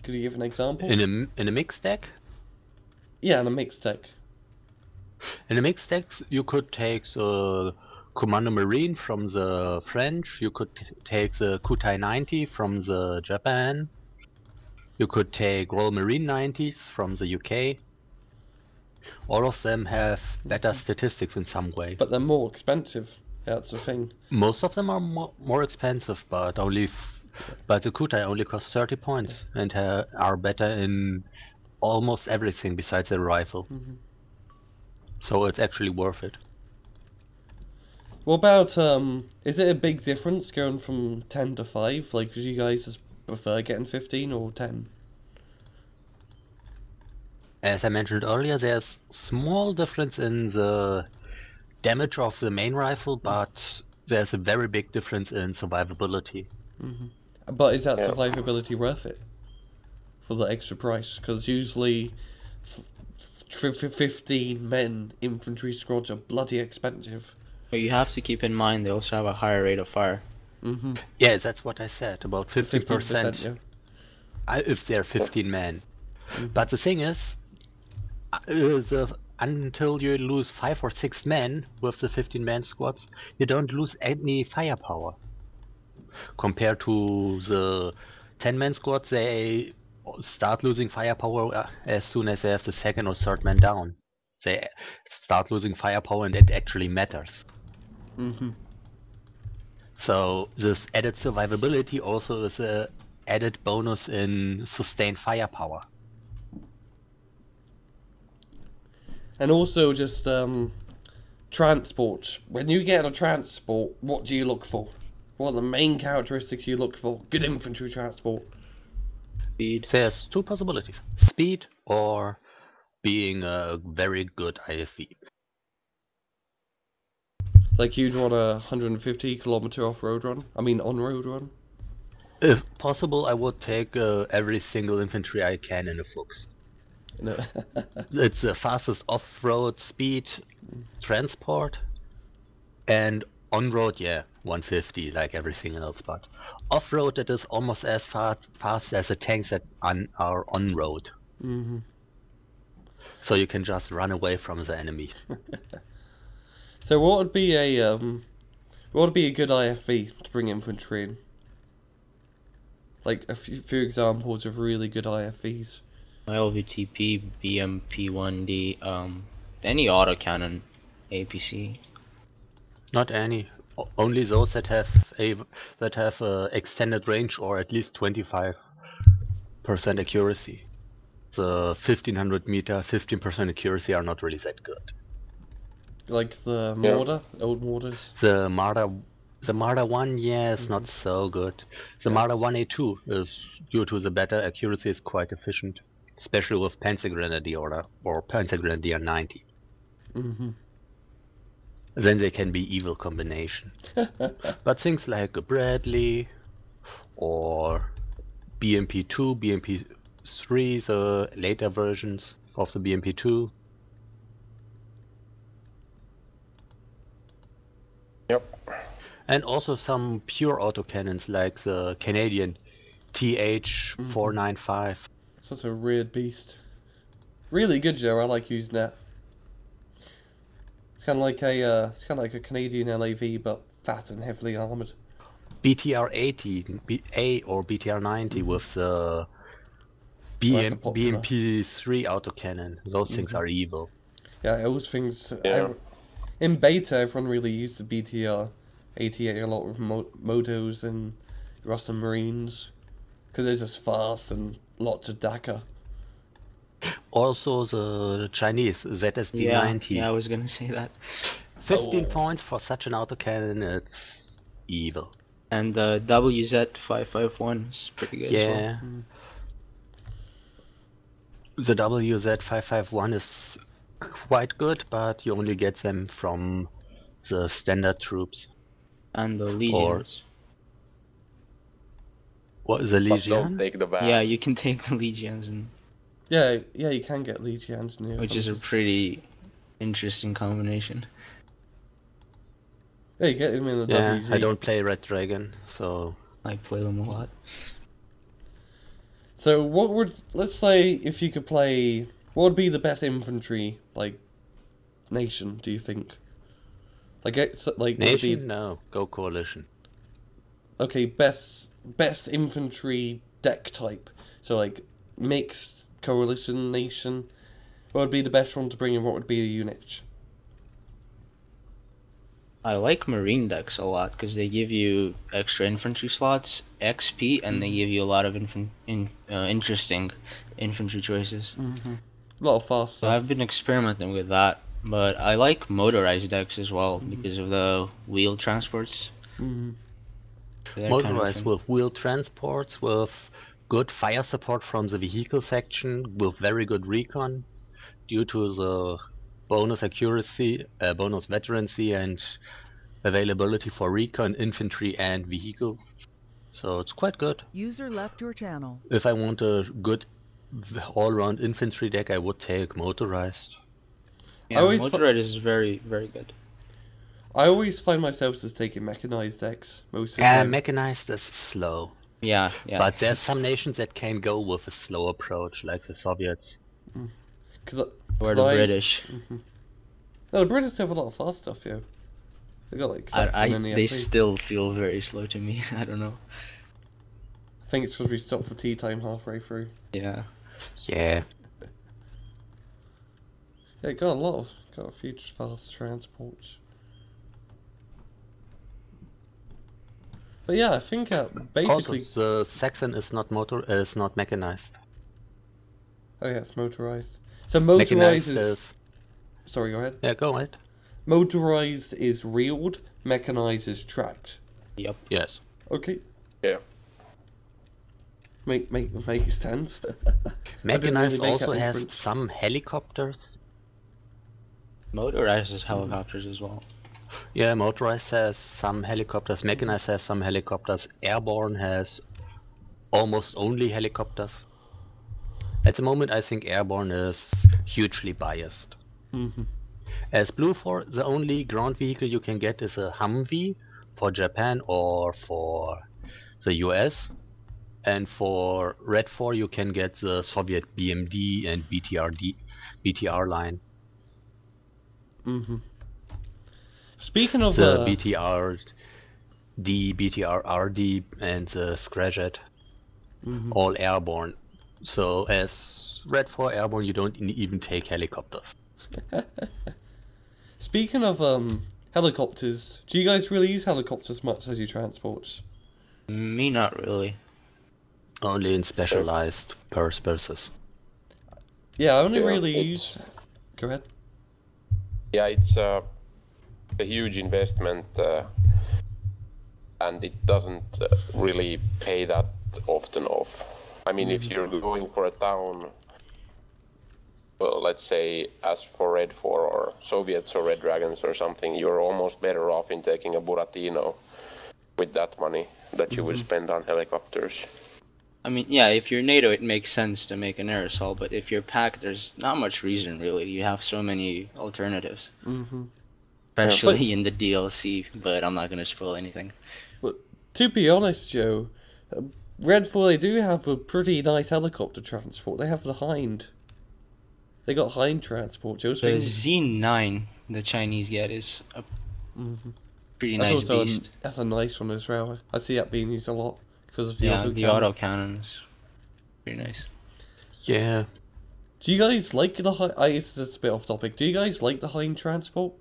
Could you give an example? In a mixed deck? Yeah, in a mixed deck. In a mixed deck, you could take the Commando Marine from the French, you could take the Kutai 90 from the Japan, you could take Royal Marine 90s from the UK. All of them have better statistics in some way. But they're more expensive. That's the thing. Most of them are more expensive, but but the Kutai only cost 30 points and are better in almost everything besides the rifle. So it's actually worth it. What about, is it a big difference going from 10 to 5? Like, do you guys just prefer getting 15 or 10? As I mentioned earlier, there's small difference in the damage of the main rifle, but there's a very big difference in survivability. But is that survivability worth it? For the extra price? Because usually 15 men infantry squads are bloody expensive. But you have to keep in mind they also have a higher rate of fire. Yeah, that's what I said, about 50%. 15%, yeah. If they're 15 men. But the thing is, until you lose 5 or 6 men with the 15-man squads, you don't lose any firepower. Compared to the 10-man squads, they start losing firepower as soon as they have the second or third man down. They start losing firepower and it actually matters. So this added survivability also is a added bonus in sustained firepower. And also just transport. When you get a transport, what do you look for? What are the main characteristics you look for? Good infantry transport. Speed. There's two possibilities. Speed or being a very good IFV. Like you'd want a 150-kilometer off-road run? I mean on-road run? If possible, I would take every single infantry I can in a Fuchs. No. It's the fastest off-road speed transport, and on-road, yeah, 150 like everything else, but off-road it is almost as fast as the tanks that are on-road. So you can just run away from the enemy. So what would be a good IFV to bring infantry in? Like a few examples of really good IFVs. LVTP, BMP1D, any autocannon APC. Not any. Only those that have extended range or at least 25% accuracy. The 1500 meter 15% accuracy are not really that good. Like the mortar, old mortars. The Marder 1, yeah, is not so good. The Marder 1A2 is, due to the better accuracy, is quite efficient, especially with Panzer Grenadier or Panzer Grenadier 90. Then they can be evil combination. But things like a Bradley or BMP2, BMP3, the later versions of the BMP2. Yep. And also some pure autocannons like the Canadian TH-495. Such a weird beast. Really good, Joe. I like using that. It's kind of like a Canadian LAV, but fat and heavily armored. BTR-80 A or BTR-90 with the That's a popular. BMP-3 autocannon. Those things are evil. Yeah, those things. Yeah. In beta, everyone really used the BTR-80 a lot with motos and Russian Marines because they're just fast and lots of DACA. Also the Chinese ZSD-90. Yeah, I was gonna say that. 15 points for such an autocannon, it's evil. And the WZ551 is pretty good as well. Yeah. The WZ551 is quite good, but you only get them from the standard troops. And the Legions. What is the But Legion? don't take the van. Yeah, you can take the Legions, and Yeah, you can get Legions in here. which is a pretty interesting combination. Yeah, you get them in the Yeah, WZ. I don't play Red Dragon, so I play them a lot. So let's say if you could play, what would be the best infantry nation? Do you think? Would it be Nation? No, go Coalition. okay? Best infantry deck type. So mixed coalition nation. What would be the best one to bring in? What would be a unit? I like Marine decks a lot because they give you extra infantry slots, XP, and they give you a lot of interesting infantry choices. A lot of fast So stuff. I've been experimenting with that, but I like motorized decks as well because of the wheel transports. They're kind of Motorized fun. with wheel transports, with good fire support from the vehicle section, with very good recon, due to the bonus accuracy, bonus veterancy, and availability for recon, infantry, and vehicle. So it's quite good. User left your channel. If I want a good all-round infantry deck, I would take motorized. Yeah, always motorized is very, very good. I always find myself just taking mechanized decks most of the Yeah, time. mechanized is slow. Yeah. But there's some nations that can go with a slow approach, like the Soviets. Or the British. No, the British have a lot of fast stuff, yeah. They got Saxon and the They FA. still feel very slow to me. I don't know. I think it's because we stopped for tea time halfway through. Yeah. Yeah. Yeah, it got a few fast transports. But yeah, I think basically. Also, the Saxon is not mechanized. Oh yeah, it's motorized. So motorized Mechanized is. Sorry, go ahead. Yeah, go ahead. Motorized is reeled. Mechanized is tracked. Yep. Yes. Okay, Yeah. makes sense. Mechanized make also that has difference. some helicopters. Motorized is helicopters as well. Yeah, motorized has some helicopters. Mechanized has some helicopters. Airborne has almost only helicopters. At the moment, I think Airborne is hugely biased. As Blue 4, the only ground vehicle you can get is a Humvee for Japan or for the US. And for Red 4, you can get the Soviet BMD and BTR line. Speaking of The BTR D, BTR RD, and the Scrajjet, all airborne. So as Red 4 airborne, you don't even take helicopters. Speaking of helicopters, do you guys really use helicopters much as you transport? Me, not really. Only in specialized purposes. Yeah, I only Yeah, really it's- use. Go ahead. Yeah, it's a huge investment, and it doesn't really pay that often off. I mean, if you're going for a town, well, let's say as for Red 4 or Soviets or Red Dragons or something, you're almost better off in taking a Buratino with that money that you would spend on helicopters. I mean, yeah, if you're NATO, it makes sense to make an aerosol, but if you're PAC, there's not much reason, really. You have so many alternatives. especially in the DLC. But I'm not gonna spoil anything. But to be honest, Joe, Redfall, they do have a pretty nice helicopter transport. They have the Hind. They got Hind transport. Joe's The things. Z9 the Chinese get is a pretty nice also beast. That's a nice one as well. I see that being used a lot because of the Yeah, auto the auto cannon is pretty nice. Yeah. Do you guys like the Hind? This is a bit off topic. Do you guys like the Hind transport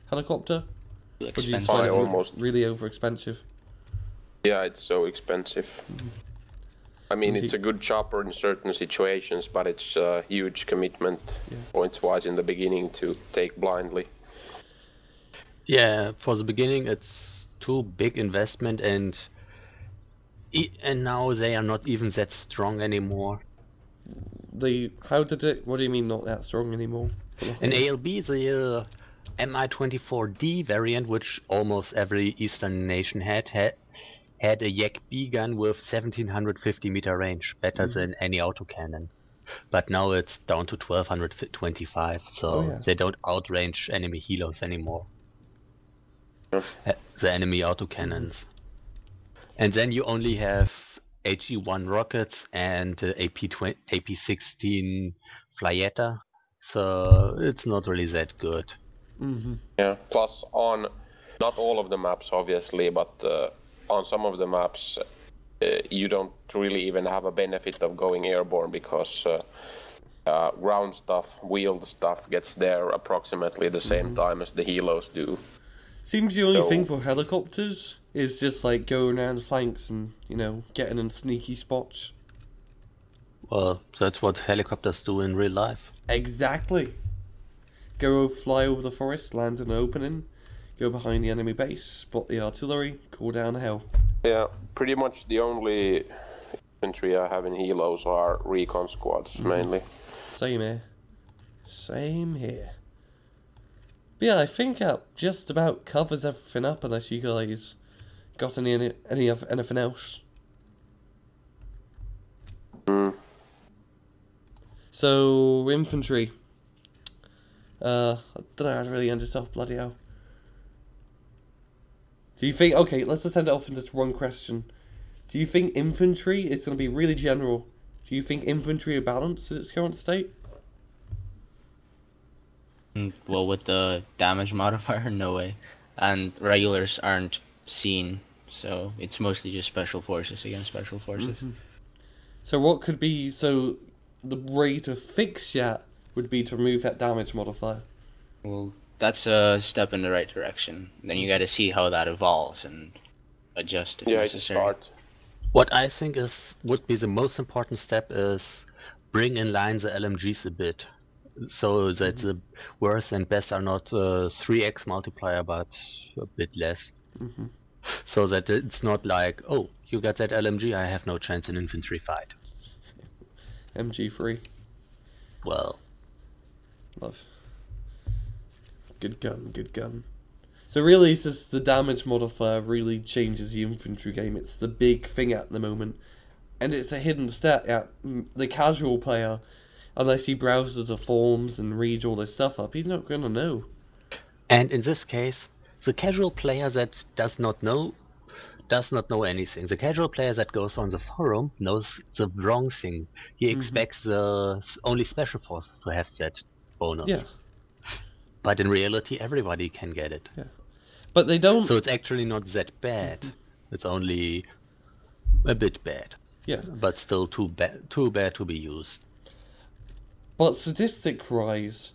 helicopter? Or do you Expensive. find it almost. really over expensive? Yeah, it's so expensive. I mean, it's a good chopper in certain situations, but it's a huge commitment, points-wise, in the beginning to take blindly. Yeah, for the beginning it's too big investment, and now they are not even that strong anymore. How did it? What do you mean not that strong anymore? In ALB, the Mi-24D variant, which almost every Eastern nation had a Yak B gun with 1750 meter range, better than any autocannon. But now it's down to 1225, so they don't outrange enemy helos anymore. The enemy autocannons. And then you only have HE-1 rockets and AP-16 Flyetta, so it's not really that good. Yeah. Plus, on not all of the maps, obviously, but on some of the maps, you don't really even have a benefit of going airborne because ground stuff, wheeled stuff gets there approximately the same time as the helos do. Seems the only thing for helicopters is just like going around the flanks and, getting in sneaky spots. Well, that's what helicopters do in real life. Exactly. Go fly over the forest, land in an opening, go behind the enemy base, spot the artillery, call down the hell. Yeah, pretty much the only infantry I have in helos are recon squads, mainly. Same here. Same here. But yeah, I think that just about covers everything up, unless you guys got anything else. So, infantry. I don't know how to really end this off, bloody hell. Do you think... Okay, let's just end it off in just one question. Do you think infantry is going to be really general? Do you think infantry are balanced in its current state? Well, with the damage modifier, no way. And regulars aren't seen, so it's mostly just special forces against special forces. So what could be... So the way to fix that would be to remove that damage modifier. Well, that's a step in the right direction. Then you gotta see how that evolves and adjust if It's a necessary. start. What I think would be the most important step is bring in line the LMGs a bit, so that the worst and best are not 3x multiplier, but a bit less. So that it's not like, oh, you got that LMG, I have no chance in infantry fight. MG3. Well, Love. Good gun, good gun. So really, it's just the damage modifier really changes the infantry game. It's the big thing at the moment. And it's a hidden stat at the casual player, unless he browses the forums and reads all this stuff up, he's not going to know. and in this case, the casual player that does not know anything. The casual player that goes on the forum knows the wrong thing. He expects only special forces to have that bonus. Yeah. But in reality, everybody can get it. Yeah. But they don't... So it's actually not that bad. It's only a bit bad. Yeah. But still too bad to be used. But statistic-wise,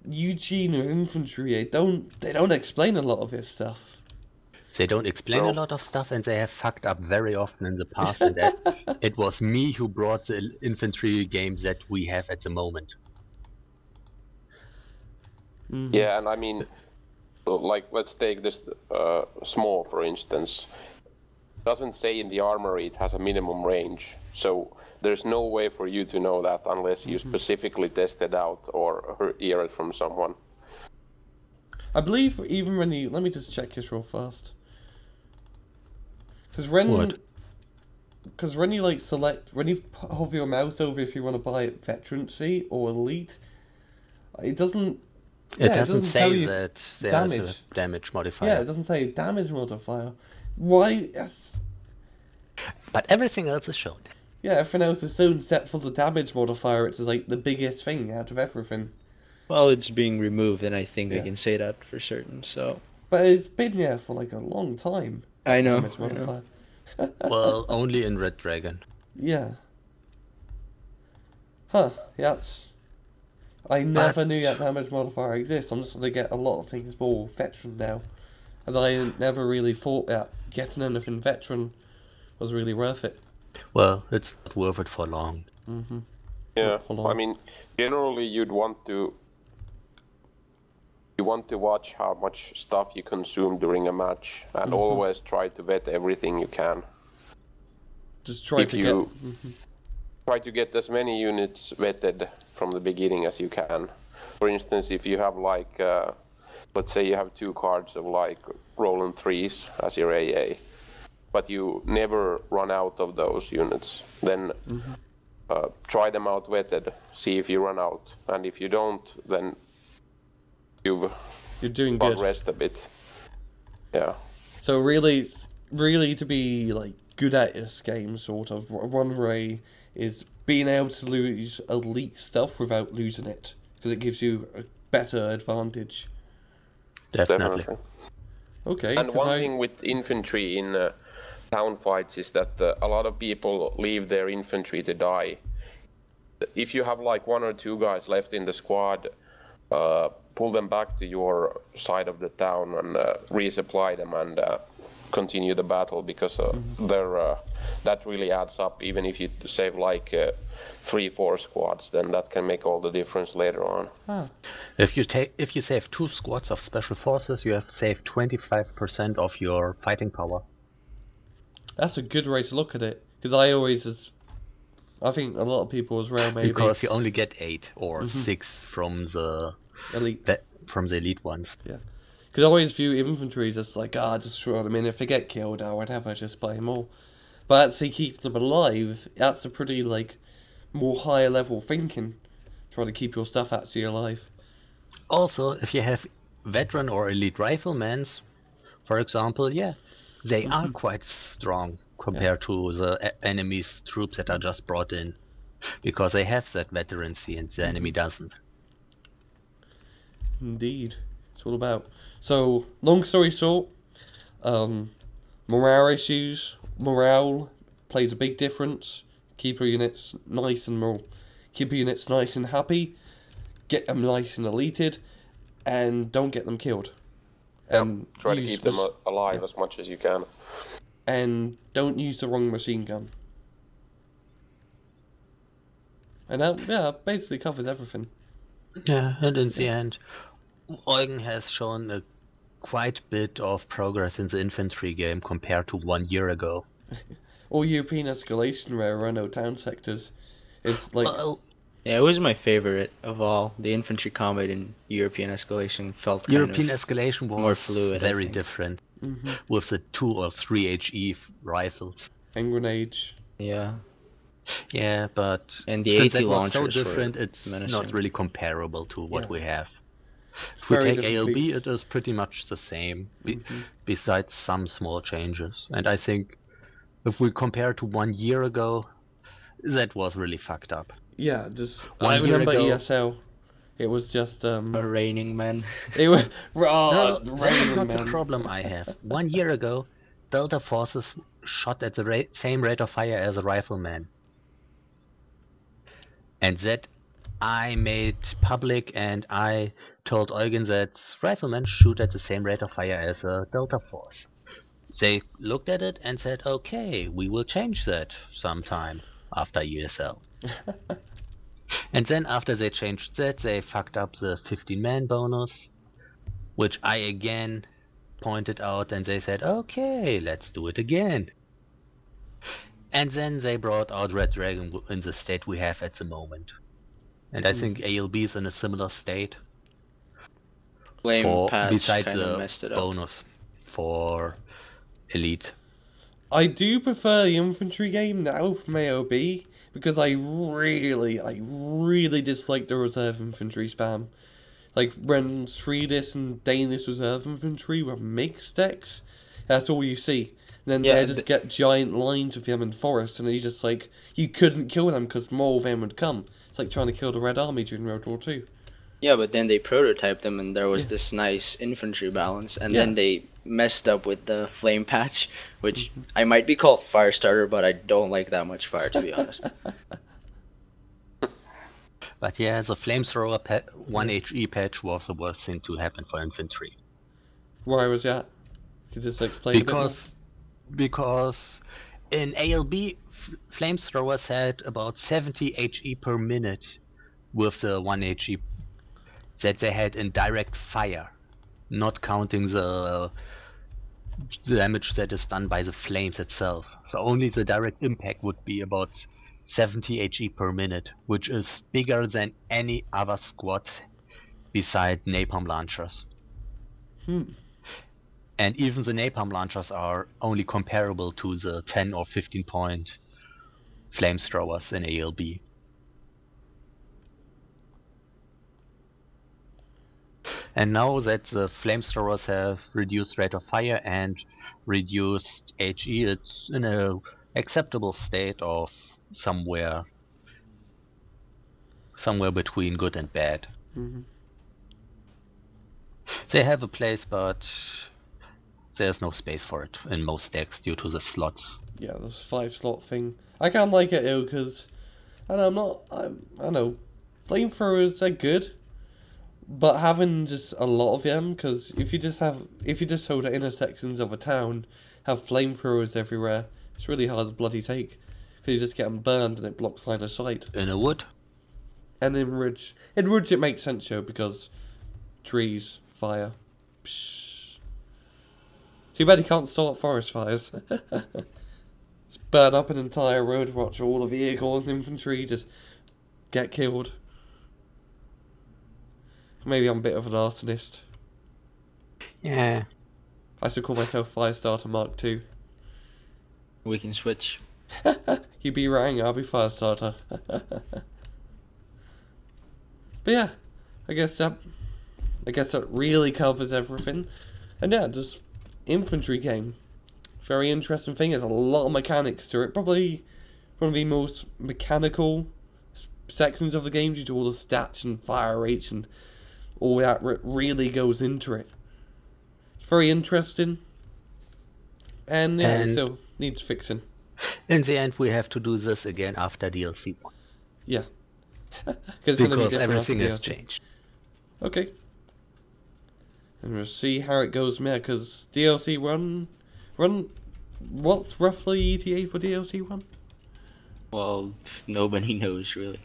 Eugene or infantry, they don't explain a lot of this stuff. They don't explain a lot of stuff, and they have fucked up very often in the past. And that it was me who brought the infantry games that we have at the moment. Yeah, and I mean, like, let's take this small, for instance. Doesn't say in the armory it has a minimum range, so there's no way for you to know that unless you specifically test it out or hear it from someone. I believe even when you... Let me just check this real fast. Because when you like select... When you hover your mouse over if you want to buy Veterancy or Elite, it doesn't It Yeah, it doesn't doesn't tell say you that there's damage. a damage modifier. Yeah, it doesn't say damage modifier. Why? Yes. But everything else is shown. Yeah, everything else is so set for the damage modifier. It's like the biggest thing out of everything. Well, it's being removed, and I think Yeah. I can say that for certain. So But it's been there for like a long time. I know. Damage modifier. Well, only in Red Dragon. Yeah. Huh. Yes. I never knew that damage modifier exists. I'm just gonna get a lot of things more veteran now, as I never really thought that getting anything veteran was really worth it. Well, it's not worth it for long. Mm-hmm. Yeah, Hold on. I mean, generally you want to watch how much stuff you consume during a match, and always try to vet everything you can. Just try If to you get. try to get as many units vetted from the beginning as you can. For instance, if you have like, let's say you have 2 cards of like rolling 3s as your AA, but you never run out of those units, then try them out vetted, see if you run out, and if you don't, then you're doing good. rest a bit. Yeah. So really, to be like good at this game, sort of one way is being able to lose elite stuff without losing it, because it gives you a better advantage. Definitely. Okay. And 'cause one thing with infantry in town fights is that a lot of people leave their infantry to die. If you have like 1 or 2 guys left in the squad, pull them back to your side of the town and resupply them and continue the battle, because that really adds up. Even if you save like 3-4 squads, then that can make all the difference later on. If you save 2 squads of special forces, you have saved 25% of your fighting power. That's a good way to look at it, because I think a lot of people as well maybe Because you only get 8 or 6 from the elite ones. Yeah. Because I always view infantries as like, just throw them in. If they get killed or whatever, just play them all. But actually keep them alive, that's a pretty, like, more higher level thinking. Try to keep your stuff actually alive. Also, if you have veteran or elite riflemen, for example, yeah, they are quite strong compared to the enemy's troops that are just brought in. Because they have that veterancy and the enemy doesn't. Indeed. It's all about. So, long story short, morale plays a big difference. Keep your units nice and happy. Get them nice and deleted, and don't get them killed. And try to keep them alive as much as you can. And don't use the wrong machine gun. And that basically covers everything. Yeah, and in the end, Eugen has shown a quite bit of progress in the infantry game compared to 1 year ago. Or European escalation where there are no town sectors. It's like... Yeah, it was my favorite of all. The infantry combat in European escalation felt kind European of escalation was more fluid, very different. With the 2 or 3 HE rifles. And grenades. Yeah. Yeah, but and the since 80 that was so launchers different, it's menacing. not really comparable to what we have. It's If we very take different ALB, beast. it is pretty much the same, besides some small changes. And I think if we compare to 1 year ago, that was really fucked up. Yeah, just... 1 I year remember ago- ESL. It was just... A raining man. It was... No, the that is raining not the man. problem I have. 1 year ago, Delta forces shot at the same rate of fire as a rifleman. And that I made public, and I told Eugen that riflemen shoot at the same rate of fire as a Delta force. They looked at it and said, okay, we will change that sometime after USL. And then after they changed that, they fucked up the 15-man bonus, which I again pointed out, and they said, okay, let's do it again. And then they brought out Red Dragon in the state we have at the moment. And I think ALB is in a similar state. Flame patch Besides kind of the messed it up. bonus for Elite. I do prefer the infantry game now from AOB, because I really dislike the reserve infantry spam. Like when Swedish and Danish reserve infantry were mixed decks, that's all you see. And then Yeah, they just get giant lines of them in forest, and you just like you couldn't kill them because more of them would come. It's like trying to kill the Red Army during World War II. Yeah, but then they prototyped them and there was Yeah. this nice infantry balance, and Yeah. then they messed up with the flame patch, which I might be called Firestarter, but I don't like that much fire, to be honest. But yeah, the flamethrower 1 HE patch was the worst thing to happen for infantry. Why was that? Could you just explain a bit more? Because in ALB, flamethrowers had about 70 HE per minute with the 1 HE that they had in direct fire, not counting the damage that is done by the flames itself. So only the direct impact would be about 70 HE per minute, which is bigger than any other squad beside napalm launchers. And even the napalm launchers are only comparable to the 10 or 15 point flamethrowers in ALB. And now that the flamethrowers have reduced rate of fire and reduced HE, it's in a acceptable state of somewhere between good and bad. Mm-hmm. They have a place, but there's no space for it in most decks due to the slots. Yeah, this 5-slot thing. I can't like it though, because I don't know, flamethrowers are good, but having just a lot of them, because if you just hold the intersections of a town, have flamethrowers everywhere, it's really hard to bloody take, because you just get them burned and it blocks line of sight. In a wood? And in Ridge it makes sense though, because trees, fire. Psh. Too bad you can't start forest fires. Just burn up an entire road, watch all the vehicles and infantry just get killed. Maybe I'm a bit of an arsonist. Yeah. I should call myself Firestarter Mark II. We can switch. You be Rang, I'll be Firestarter. But yeah, I guess that really covers everything. And yeah, just infantry game. Very interesting thing. There's a lot of mechanics to it. Probably one of the most mechanical sections of the game due to all the stats and fire rates and all that really goes into it. It's very interesting. And yeah, it still needs fixing. In the end, we have to do this again after DLC 1. Yeah. Because everything has changed. Okay. And we'll see how it goes there, because DLC 1... What's roughly ETA for DLC 1? Well, nobody knows really.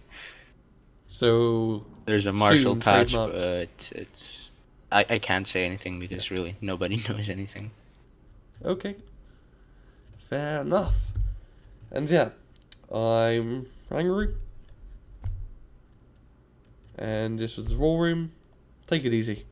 So... There's a Marshall patch, trademarked. but it's... I can't say anything because really nobody knows anything. Okay. Fair enough. And yeah, I'm Rangaroo. And this was the Raw Room. Take it easy.